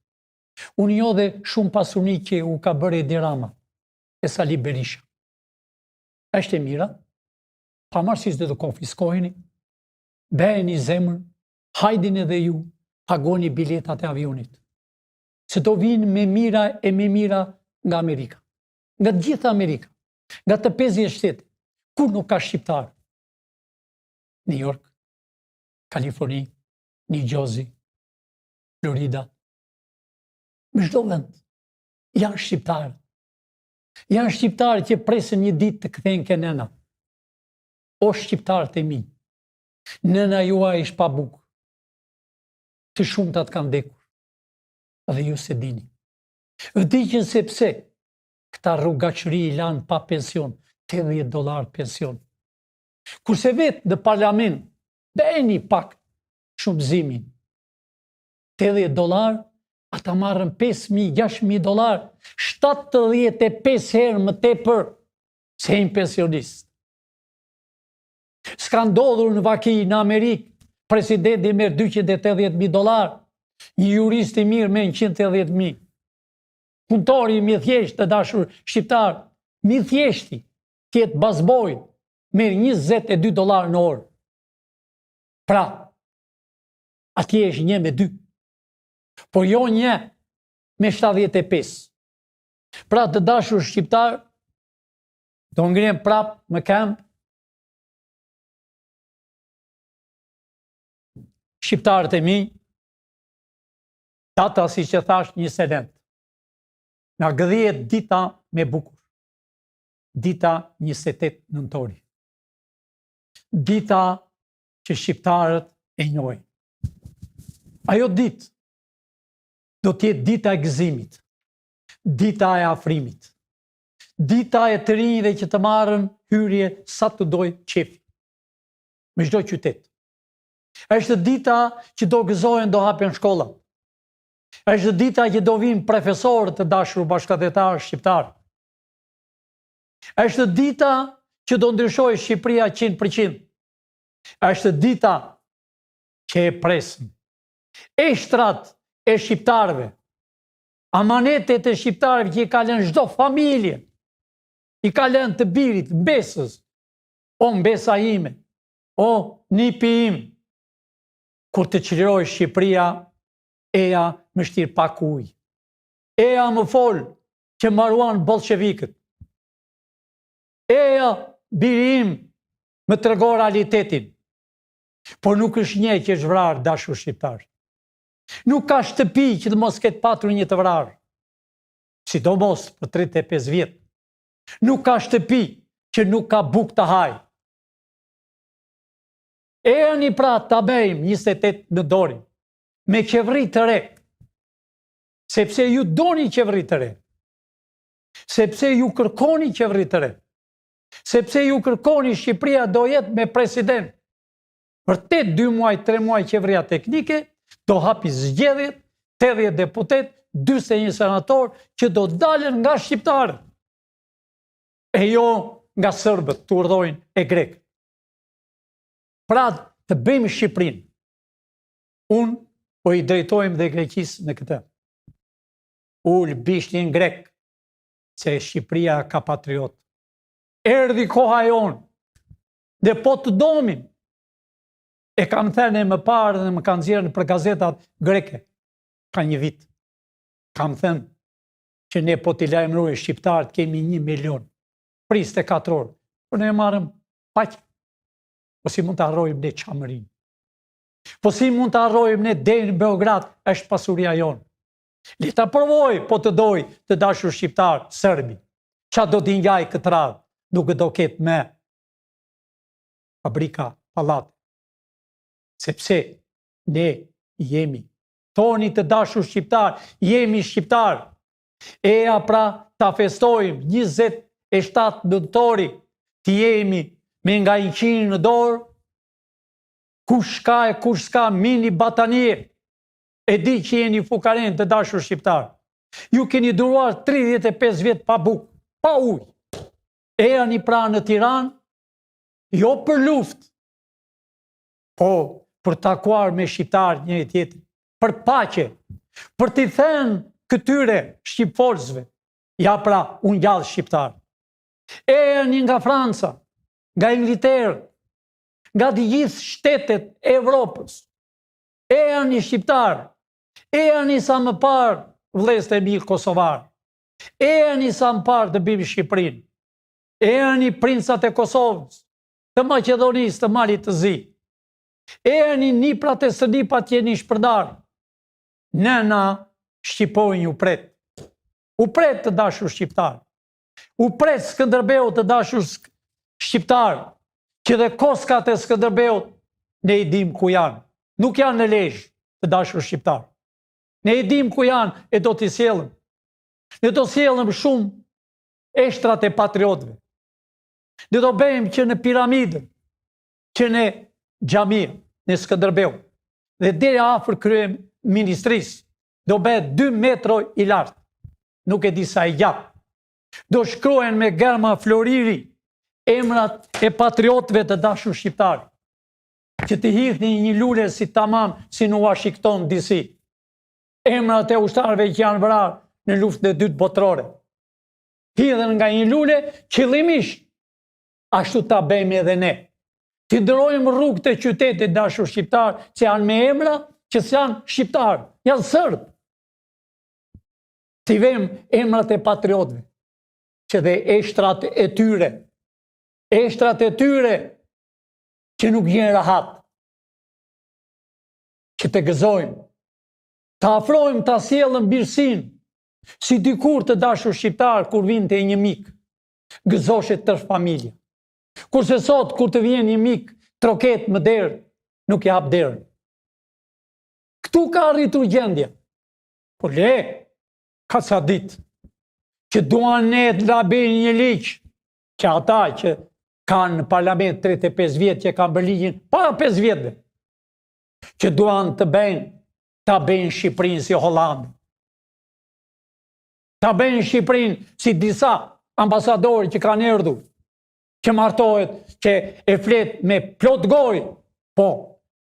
Unë njoh dhe shumë pasunik që u ka bërë Edi Rama e Sali Berisha. Është e mira, pavarësisht dhe të konfiskoheni, bëheni zemër, hajdin edhe ju, pagoni biletat e avionit. Se do vinë me mira e me mira nga Amerika. Nga të gjitha Amerika. Nga të 50 shtete. Kur nuk ka shqiptar? New York, Kaliforni, New Jersey, Florida. Në çdo vend janë shqiptarë. Janë shqiptarë që presin një ditë të kthehen ke nëna. O shqiptarët e mi, nëna juaj është pa bukë. Të shumtat kanë vdekur. Dhe ju se dini. Vdiqën sepse këta rrugaqëri i lanë pa pension, $80 pension. Kurse vetë në parlament, bëni pak shumëzimin. $80, ata marrën $5.000, $6.000, 75 herë më tepër se një pensionist. S'ka ndodhur në vaki në Amerikë, presidenti merr $280.000, një jurist i mirë me $180.000. Punëtori mi thjesht të dashur shqiptar, mi thjeshti, tjetë bazboj, merr $22 në orë. Pra, atje është 1 me 2. Po jo 1 me 75. Pra të dashur shqiptar, do ngrihen prap më këmbë. Shqiptarët e mi, data si që thash 29. Nga gëdhiet dita me bukur. Dita 28 nëntori. Dita që shqiptarët e njohin. Ajo ditë do t'jetë dita e gëzimit, dita e afrimit, dita e të rinjve që të marrën hyrje sa të dojë qefi, me çdo qytet. Është dita që do gëzohen, do hapen shkolla. Është dita që do vinë profesorë të dashur bashkëdhetarë shqiptarë. Është dita që do ndryshojë Shqipëria 100%. Është dita që e presim. Eshtrat e shqiptarëve, amanetet e shqiptarëve që i ka lënë çdo familje, i ka lënë të birit, mbesës, o mbesa ime, o nipi im, kur të çlirohej Shqipëria, Eja më shtirë pak ujë. Eja më folë që marruan bolshevikët. Eja birim më trego realitetin. Por nuk është një që është vrarë, dashur shqiptar. Nuk ka shtëpi që të mos ketë patur një të vrarë. Sidomos për 35 vjetë. Nuk ka shtëpi që nuk ka buk të haj. Ejani pra ta bëjmë 28 në dorë, me qeveri të re, sepse ju doni qeveri të re, sepse ju kërkoni qeveri të re, sepse ju kërkoni Shqipëria do jetë me president. Për 8-2 muaj, 3 muaj qeveria teknike, do hapi zgjedhjet, 80 deputet, 41 senator që do dalen nga shqiptarët. E jo nga sërbët të urdhojnë e grekë. Pra të bëjmë Shqipërinë. Unë po i drejtojmë dhe Greqisë në këtë. Ullë bishtin grek, se Shqipëria ka patriot. Erdhi koha jonë, dhe po të domin. E kam thënë më parë dhe më kanë nxjerrë për gazetat greke. Ka një vit. Kam thënë që ne po t'i lajmërojmë shqiptarët kemi 1 milion. Priste 4 orë. Por ne marrëm paqë. Po si mund të harrojmë ne Çamërinë? Po si mund të harrojmë ne deri në Beograd, është pasuria jonë. Le ta provoj, po të doj të dashur shqiptar, sërbi. Qa do t'i njaj këtë radhë? Nuk do ketë me fabrika, pallate. Sepse ne jemi. Thoni të dashur shqiptar, jemi shqiptar. Eja pra ta festojmë 27 nëntori, të jemi me nga 100 në dorë, kush ka e kush s'ka mini batanie. E di që jeni fukaren të dashur shqiptar. Ju keni duruar 35 vjet pa bukë, pa ujë. Eja një pra në Tiranë, jo për luftë, po për takuar me shqiptarë një tjetër, për paqe, për t'i thënë këtyre shqipfolsve, ja pra unë gjallë shqiptar. Eja një nga Franca, nga Ingilterë, nga të gjithë shtetet e Evropës. Eja një shqiptar, eja një sa më parë vëllezërit e mi kosovar. Eja një sa më parë të bëjmë Shqipërinë. Eja një princat e Kosovës, të Maqedonisë, të Malit të Zi. Eja një niprat e së nipat jeni shpërdarë. Nëna Shqipojnë u pret. U pret të dashur shqiptar. U pret Skënderbeu të dashur shqiptar, që dhe koskat e Skënderbeut ne i dim ku janë. Nuk janë në Lezhë të dashur shqiptar. Ne i dim ku janë e do t'i sjellëm. Ne do sjellëm shumë eshtrat e patriotëve. Ne do bëjmë që në piramidën, që në xhamia, në Skënderbeu, dhe deri afër kryeministrisë, do bëhet 2 metro i lartë. Nuk e di sa i gjatë. Do shkruhen me gërma floriri emrat e patriotëve të dashur shqiptar, që të hidhni një lule si tamam si në Washington DC. Emrat e ushtarëve që janë vrarë në luftën e dytë botërore. Hidhen nga një lule, qëllimisht, ashtu ta bëjmë edhe ne. Të ndërojmë rrugët e qytetit dashur shqiptar, që janë me emra, që janë shqiptar, janë sërbë. Të vëmë emrat e patriotëve, që dhe eshtrat e tyre, që nuk jenë rahat, që të gëzojmë, të afrojmë, të sjellëm birësinë, si dikur të dashur shqiptar kur vinte një mik, gëzoshet tërë familja. Kurse sot kur të vjen një mik, troket më derë, nuk i hap derën. Këtu ka arritur gjendja. Po le, ka ca ditë, që duan ne të labin një ligj, që ata që kanë në parlament 35 vjetë, që kanë bërë ligjin para 5 vjetëve, që duan të bëjnë, ta bëjnë Shqipërinë si Hollandë. Ta bëjnë Shqipërinë si disa ambasadorë që kanë erdhur, që martohet, që e flet me plot gojë, po,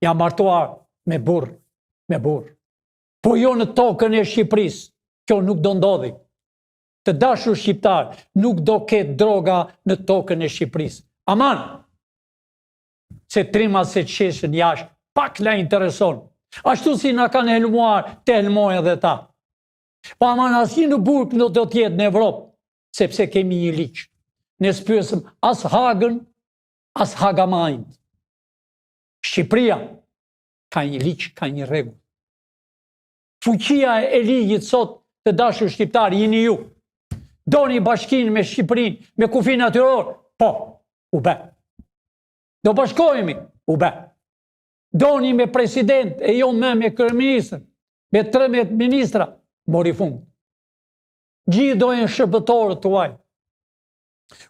ja martuar me burr. Po jo në tokën e Shqipërisë, kjo nuk do ndodhi. Të dashur shqiptar, nuk do ketë droga në tokën e Shqipërisë. Aman, se trimat se qeshën jashtë, pak la intereson. Ashtu si na kanë helmuar, të helmojnë edhe ta. Pa ama asnjë në burg nuk do t'jetë në Evropë, sepse kemi një ligj. Ne s'pyesëm as Hagën, as Hagamajnë. Shqipëria ka një ligj, ka një rregull. Fuqia e ligjit sot, të dashur shqiptarë, jeni ju. Doni bashkinë me Shqipërinë, me kufi natyror? Po, u bë. Do bashkohemi? U bë. Doni me president e jo me kryeministër, me 13 ministra? Mori fund. Gjithë dojnë shërbëtorët tuaj.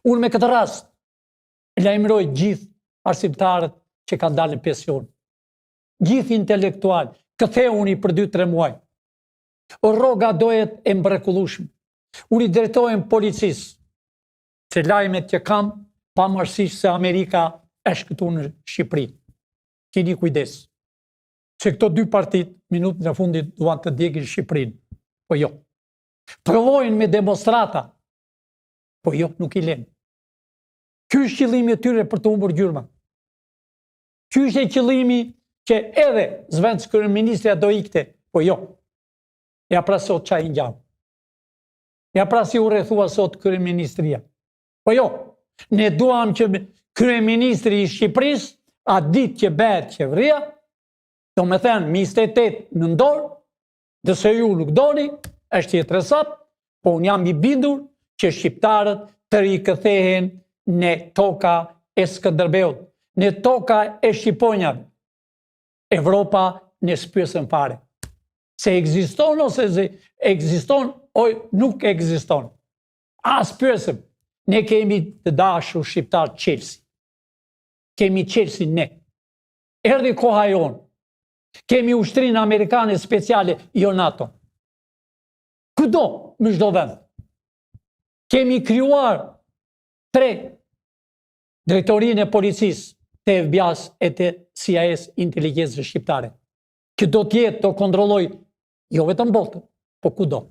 Unë me këtë rast lajmëroj gjithë arsimtarët që kanë dalë në pension. Gjithë intelektual, ktheuni për 2-3 muaj. Rroga dohet e mrekullueshme. Unë i drejtohem policisë, se lajmet që kam, pavarësisht se Amerika është këtu në Shqipëri. Keni kujdes. Se këto 2 partit, minutën e fundit, duan të djegin Shqipërinë. Po jo. Provojnë me demonstrata. Po jo, nuk i lënë. Ky është qëllimi i tyre për të humbur gjyrma. Ky është qëllimi që edhe zvenc kryeministria do ikte. Po jo. Ja pra sot çaj ngjall. Ja pra si u rrethua sot kryeministria. Po jo. Ne duam që kryeministri i Shqipërisë, atë ditë që bëhet qeveria, do me thënë 28 nëntor, dëse ju nuk doni, është tjetër sap, po unë jam i bindur që shqiptarët të rikëthehen në toka e Skënderbeut, në toka e Shqiponjave. Evropa në spyesën fare. Se ekziston ose ekziston, nuk ekziston. As pyesëm, ne kemi të dashur shqiptar Chelsea. Kemi Chelsea ne. Erdhi koha jonë. Kemi ushtrinë amerikane speciale, jo NATO. Kudo, më çdo vend. Kemi krijuar 3 drejtorinë e policisë, të FBI-s e të CIA-s inteligjencës shqiptare. Që do t'jetë të kontrolloj, jo vetëm botën, po kudo.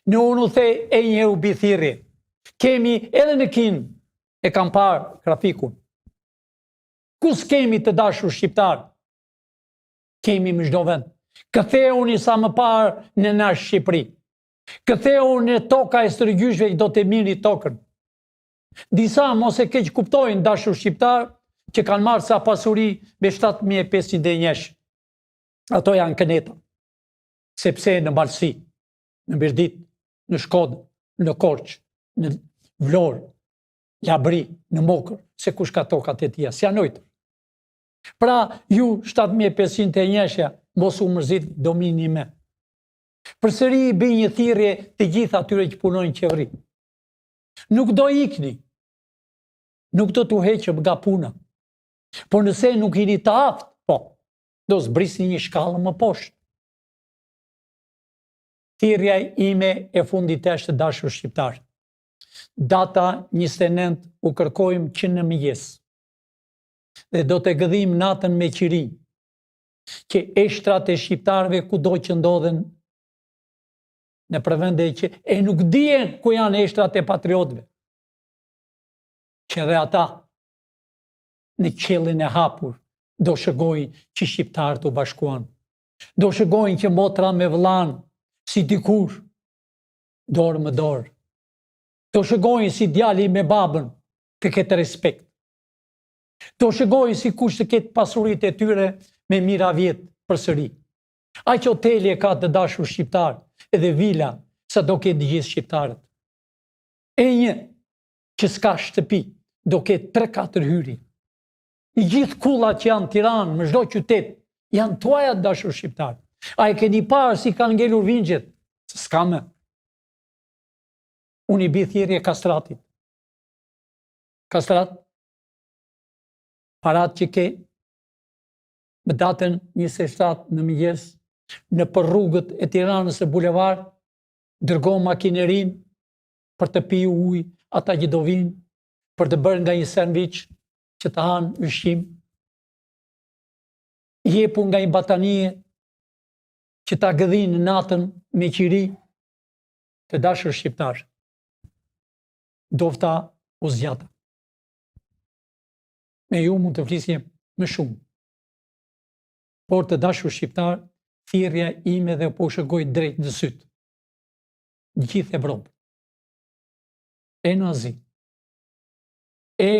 Në unë the e një u bithiri. Kemi edhe në Kinë, e kam parë grafikun. Kus kemi të dashur shqiptarë? Kemi më çdo vend. Ktheuni sa më parë në nash Shqipëri. Ktheuni në toka e stërgjyshve që do të mirë tokën. Disa mos e keq kuptojnë dashur shqiptar që kanë marrë sa pasuri me 7500 njesh. Ato janë këneta. Sepse në Balsi, në Birdit, në Shkodër, në Korçë, në Vlorë, Labri, në Mokër, se kush ka tokat e tia, si janojtë. Pra, ju 7500 njeshja, mos u mërzit domini me. Përsëri i bëj një thirrje të gjithë atyre që punojnë qeveri. Nuk do ikni. Nuk do t'u heqëm nga puna. Por nëse nuk jeni të aftë, po, do zbrisni një shkallë më poshtë. Thirrja ime e fundit është dashur shqiptar. Data 29 u kërkojmë që në mëngjes. Dhe do të gëdhim natën me qiri, që eshtrat e shqiptarëve kudo që ndodhen në përvende që e nuk dihen ku janë eshtrat e patriotëve. Që dhe ata në qellin e hapur do shëgojnë që shqiptarët u bashkuan. Do shëgojnë që motra me vëllan si dikur, dorë më dorë. Do shëgojnë si djali me babën të ketë respekt. Do shëgojnë si kush të ketë pasurit e tyre me mira vjetë për sëri. Aq hoteli e ka të dashur shqiptar, edhe vila, sa do ketë gjithë shqiptarët. E një që s'ka shtëpi, do ketë 3-4 hyri. I gjithë kullat që janë Tiranë, më çdo qytet, janë tuaja të dashur shqiptar. A e keni parë si kanë ngelur vingjet? S'ka më. Unë i bi thirrje Kastratit. Kastrat, parat që ke, më datën 27 në mëngjes, në për rrugët e Tiranës e bulevard, dërgo makinerin për të pi ujë, ata që do vinë, për të bërë nga një sandwich që të hanë ushqim, jepu nga një batanie që ta gëdhin natën me qiri të dashur shqiptar. Dofta u zgjata. Me ju mund të flisjem më shumë. Por të dashur shqiptar, thirrja ime dhe po shkoj drejt në syt. Në gjithë Evropë. E në Azi. E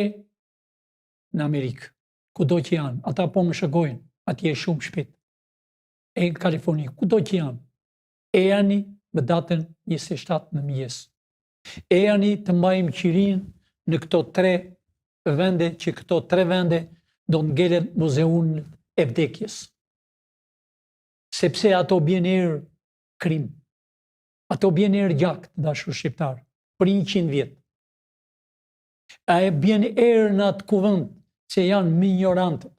në Amerikë. Kudo që janë, ata po më shkojnë, atje shumë shpejt. E në Kaliforni, kudo që janë. E janë më datën 27 në mëngjes. E janë të mbajmë qirin në këto 3 vende, që këto 3 vende do të ngelen muzeun e vdekjes. Sepse ato bjen erë krim. Ato bjen erë gjak, dashur shqiptar, për 100 vjetë. A e bjen erë në atë kuvënd, që janë më ignorantët,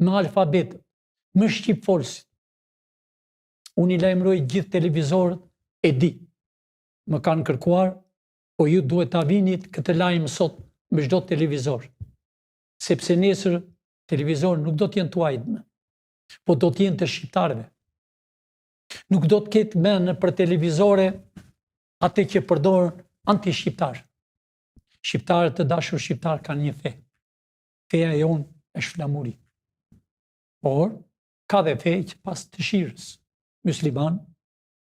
më alfabetët, më shqipfolësit. Unë i lajmëroj gjithë televizorët, e di. Më kanë kërkuar, po ju duhet ta vinit këtë lajmë sot me çdo televizor. Sepse nesër televizorët nuk do t'jenë tuajtme, po do t'jenë të shqiptarëve. Nuk do t'ketë menë për televizore atë që përdorën anti-shqiptarë. Shqiptarët të dashur shqiptarë kanë një fe. Feja jonë është flamuri. Por, ka dhe fe që pas të shirës. Musliman,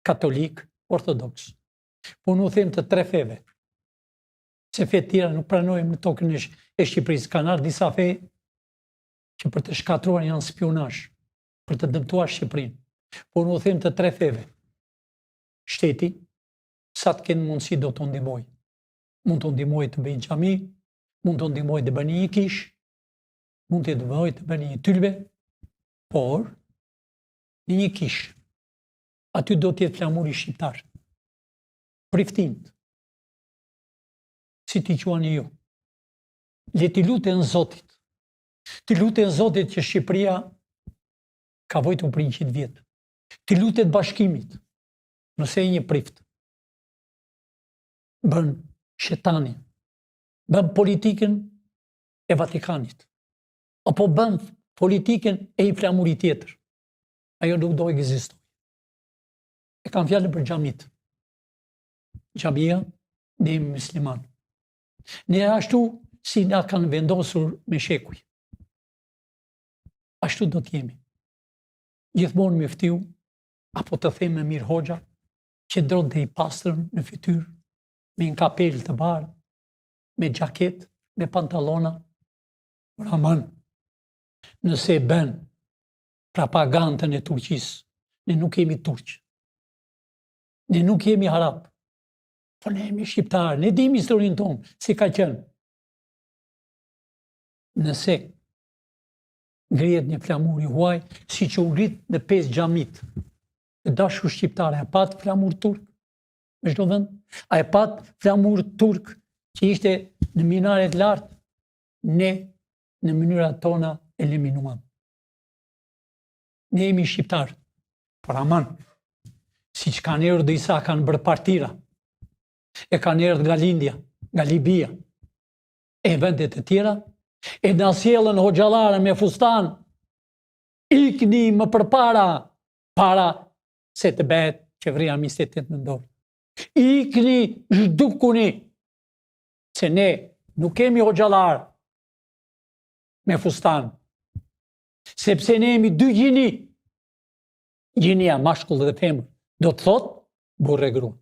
katolik, ortodoks. Po nuk them të 3 feve. Se fe tjera nuk pranojmë në tokën e Shqipërisë. Kanë ardhur disa fe që për të shkatruar janë spionazh, për të dëmtuar Shqipërinë. Po nuk them të 3 feve. Shteti, sa të kenë mundësi do të ndihmoj. Mund të ndihmoj të bëjë xhami, mund të ndihmoj të bëni një kish, mund të ndihmoj të bëni një tylbe, por në një kish. Aty do të jetë flamuri shqiptar. Priftimt. Si ti quani ju. Le t'i luten Zotit. T'i luten Zotit që Shqipëria ka vojtur për 100 vjetë. T'i lutet bashkimit. Nëse e një prift. Bën shetani. Bën politikën e Vatikanit. Apo bën politikën e një flamuri tjetër. Ajo nuk do ekzistoj. E kam fjallën për xhamit. Xhamia, ne jemi musliman. Ne ashtu si na kanë vendosur me shekuj. Ashtu do t'jemi. Gjithmonë me ftiu, apo të them me mirë hoxha, që ndron dhe i pastrën në fytyrë, me një kapel të bardhë, me xhaket, me pantallona. Raman, nëse bën propagandën e Turqisë, ne nuk jemi turq. Ne nuk jemi arab. Po ne jemi shqiptarë, ne dim historinë tonë, si ka qenë. Nëse ngrihet një flamur i huaj, si që u ngrit në 5 xhamit, e dashur shqiptare, a pat flamur turk me çdo vend? A e pat flamur turk që ishte në minaret lartë? Ne në mënyrat tona eliminuam. Ne jemi shqiptarë, por aman, si që kanë erë dhe isa kanë bërë partira, e kanë erë nga Lindja, nga Libia, e vendet e tjera, e në sjellën hoxhalare me fustan, ikni më përpara, para se të bëhet qeveria 28 nëntor. Ikni zhdukuni, se ne nuk kemi hoxhallar me fustan, sepse ne jemi 2 gjini. Gjinia, mashkull dhe femër, do të thot, burrë e grua.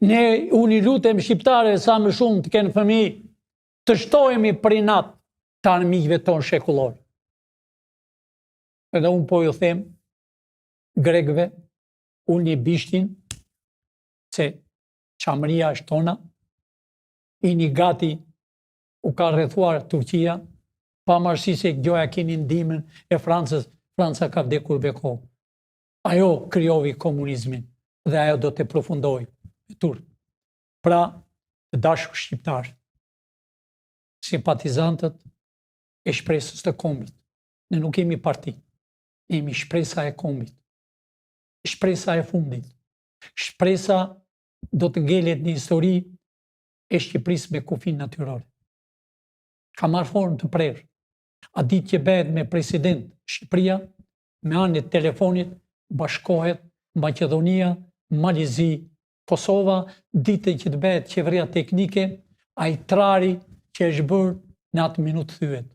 Ne unë i lutem shqiptare sa më shumë të kenë fëmijë, të shtojemi për inat të armiqve tonë shekullor. Edhe unë po ju them, grekëve, unë një bishtin, se qamëria është tona, i një gati u ka rrethuar Turqia, pa marrësi se gjoja keni ndihmën e Francës, Franca ka vdekur beko. Ajo krijovi komunizmin dhe ajo do të përfundojë me turp. Pra, të dashur shqiptar, simpatizantët e shpresës të kombit. Ne nuk kemi parti, ne jemi shpresa e kombit. Shpresa e fundit. Shpresa do të ngelet një histori e Shqipërisë me kufin natyror. Ka marrë formë të prerë. A ditë që bëhet me president Shqipëria, me anë e telefonit, bashkohet Maqedonia, Malizi, Kosova, ditën që të bëhet qeveria teknike, ai trari që është bërë në atë minutë thyet.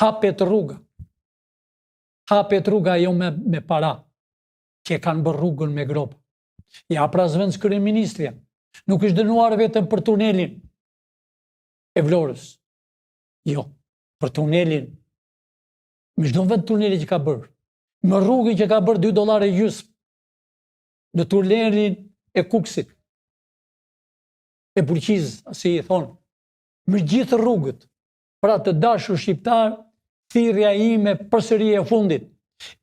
Hapet rruga. hapet rruga jo me para, që kanë bërë rrugën me gropë. Ja pra zëvendës kryeministrja, nuk është dënuar vetëm për tunelin e Vlorës. Jo, për tunelin, me çdo vend tuneli që ka bërë, me rrugën që ka bërë $2.50 në tunelin e Kuksit, e Burqiz, si i thonë, me gjithë rrugët. Pra të dashur shqiptar, thirrja ime përsëri e fundit.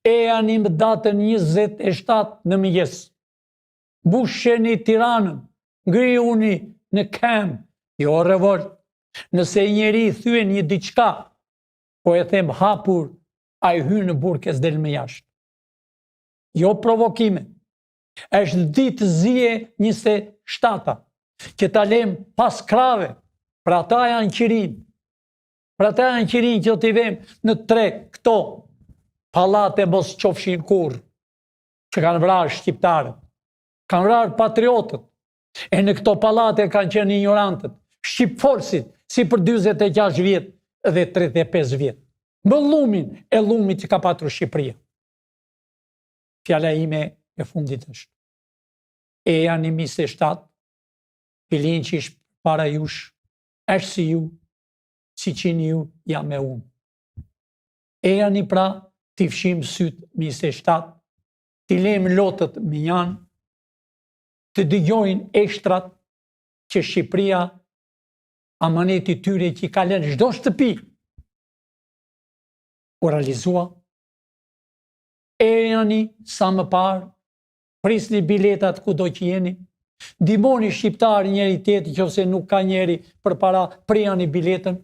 Ejani më datën 27 në mëngjes. Mbusheni Tiranën, ngriuni në kem, jo revolt. Nëse njeri thyen një diçka, po e them hapur, ai hyn në burg e s'del më jashtë. Jo provokime. Është ditë zije 27, që ta lem pas krave, pra ata janë qirin. Pra ata janë qirin që do t'i vem në treg këto pallate mos qofshin kurrë, që kanë vrarë shqiptarët, kanë vrarë patriotët, e në këto pallate kanë qenë ignorantët, shqipfolësit, si për 46 vjet dhe 35 vjet. Më lumin e lumit që ka patur Shqipëria. Fjala ime e fundit është. Ejani 27, filin që ishë para jush, është si ju, si qini ju, jam me unë. Ejani pra, t'i fshim sytë 27, t'i lejmë lotët me janë, të dëgjojnë ekshtrat që Shqipëria, amaneti tyre që i kalen çdo shtëpi, u realizua. Ejani sa më parë, prisni biletat ku do që jeni, ndihmoni shqiptar njëri tjetrin nëse nuk ka njeri për para, prijani biletën,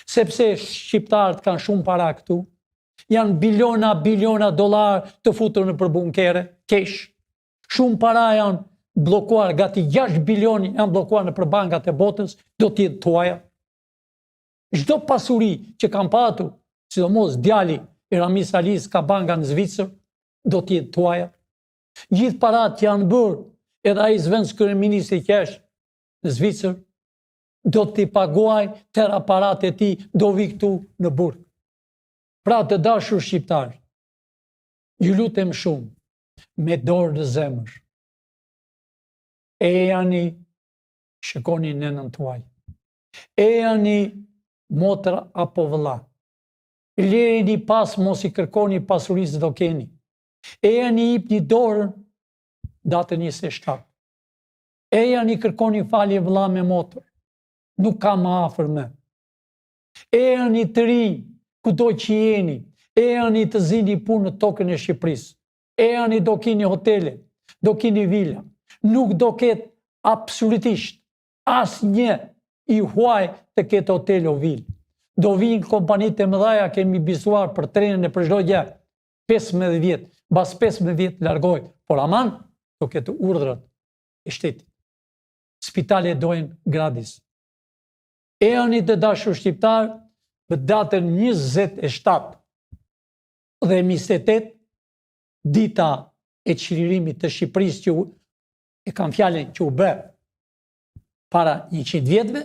sepse shqiptarët kanë shumë para këtu, janë biliona dollar të futur në përbunkere, kesh, shumë para janë blokuar, gati 6 bilioni janë blokuar në përbankat e botës, do t'jetë tuaja. Çdo pasuri që kanë patur, sidomos djali i Ramis Alis ka banka në Zvicër, do t'jetë tuaja. Gjithë parat që janë bërë, edhe ai zëvendës kryeministri që është në Zvicër, do t'i paguaj tëra parat e tij, do vi këtu në burg. Pra të dashur shqiptar, ju lutem shumë, me dorë në zemër, ejani, shikoni nënën tuaj, ejani motra apo vëlla, lejeni pas mos i kërkoni pasurisë do keni, ejani jepni dorën datën 27, ejani kërkoni falje vëlla me motër, nuk ka më afër me, ejani të rinj, kudo që jeni, ejani të zini punë në tokën e Shqipërisë, ejani do keni hotele, do keni vila, nuk do ketë absolutisht asnjë i huaj të ketë hotel o vilë. Do vinë kompanitë e mëdhaja, kemi bisuar për trenën e për çdo gjë, 15 vjet, mbas 15 vjet largohet, por aman do ketë urdhrat e shtetit. Spitalet dojnë gratis. Ejani të dashur shqiptar, në datën 27 dhe 28, dita e çlirimit të Shqipërisë që e kam fjalën që u bë para 100 vjetëve,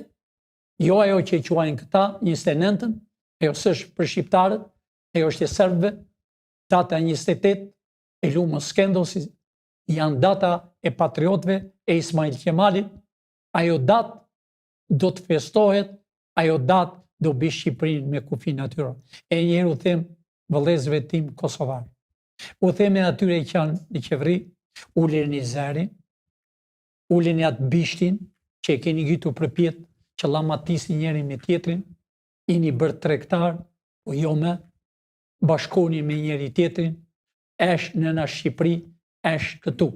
jo ajo që e quajnë këta 29-ën, ajo s'është për shqiptarët, ajo është e serbëve, data 28 e lumës Skendosit, janë data e patriotëve e Ismail Qemalit, ajo datë do të festohet, ajo datë do bi Shqipërinë me kufi natyror. E njerë u them vëllezëve tim kosovar. U them e atyre që janë në qeveri, uleni zërin, uleni atë bishtin, që e keni gjitur përpjet, që llamatisni njëri me tjetrin, jeni bërë tregtar, o jo me, bashkoni me njëri tjetrin, është nëna Shqipëri, është këtu,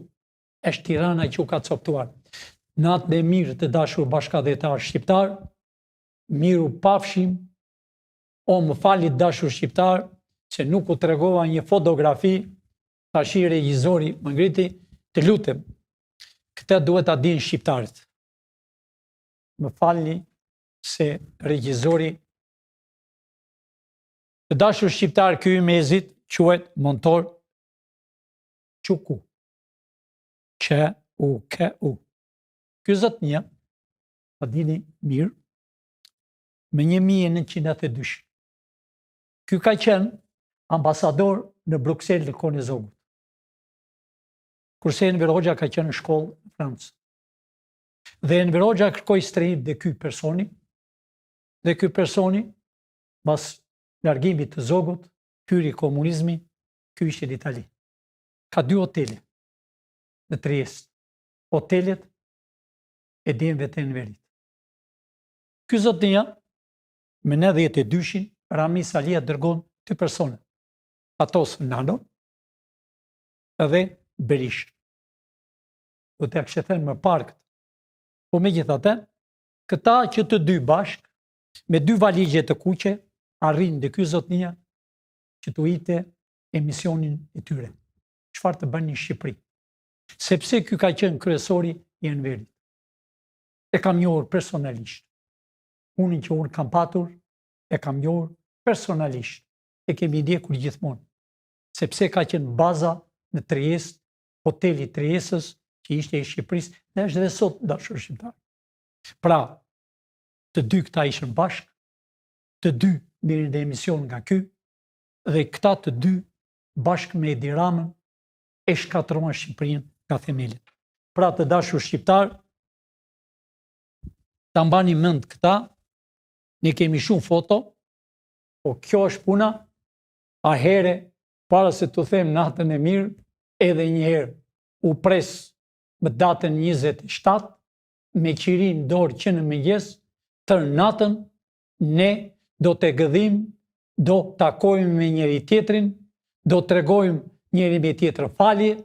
është Tirana që u ka coptuar. Natën e mirë të dashur bashkëdhetar shqiptar, miru pafshim, o më falit dashur shqiptar, që nuk u tregova një fotografi, tashi regjizori më ngriti, të lutem, këtë duhet ta dinë shqiptarët. Më falni se regjizori, të dashur shqiptar, ky i mezit quhet Montor Quku. Q-U-K-U. Ky zot një, pa dini mirë, me 1902. Ky ka qenë ambasador në Bruxelles në kohën e Zogut. Kurse Enver Hoxha ka qenë në shkollë në Francë. Dhe Enver Hoxha kërkoi strehim dhe ky personi, pas largimit të Zogut, hyri komunizmi, ky ishte në Itali. Ka 2 hotele në Triest. Hotelet e djemve të Enverit. Ky zotnia, me 92-shin, Rami Salia dërgon 2 persone. Atos Nano edhe Berisha. Do të akshethen më parë këtë. Po me gjithate, këta që të 2 bashk, me 2 valigje të kuqe, arrin dhe ky zotnia që të ujte emisionin e tyre. Çfarë të bënë në Shqipëri? Sepse ky ka qenë kryesori i Enverit. E kam njohur personalisht. Unë që unë kam patur, e kam njohur personalisht. E kemi ndjekur gjithmonë. Sepse ka qenë baza në Triest, hoteli Triestës, që ishte i Shqipërisë, dhe është dhe sot dashur shqiptar. Pra, të 2 këta ishën bashk, të 2 mirën dhe emision nga ky, dhe këta të 2 bashk me Edi Ramën e shkatruan Shqipërinë nga themelit. Pra të dashur shqiptar, ta mbani mend këta, ne kemi shumë foto, po kjo është puna, a here, para se të them natën e mirë, edhe një herë u pres më datën 27, me qirin dorë që në mëngjes, tërë natën, ne do të gëdhim, do takojmë me njëri tjetrin, do të regojmë njëri me tjetër falje,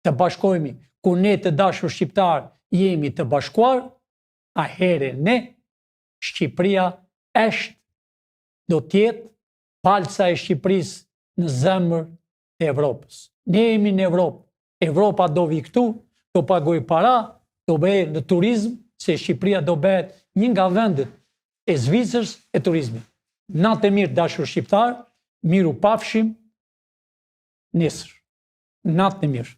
të bashkojmë, ku ne të dashur shqiptar jemi të bashkuar, a here ne, Shqipëria është, do tjetë palca e Shqipërisë në zemër e Evropës. Ne jemi në Evropë, Evropa do vi këtu, do pagoj para, do bëhet në turizm, se Shqipëria do bëhet një nga vendet e Zvicrës e turizmit. Natë e mirë dashur shqiptar, miru pafshim nesër. Natë e mirë.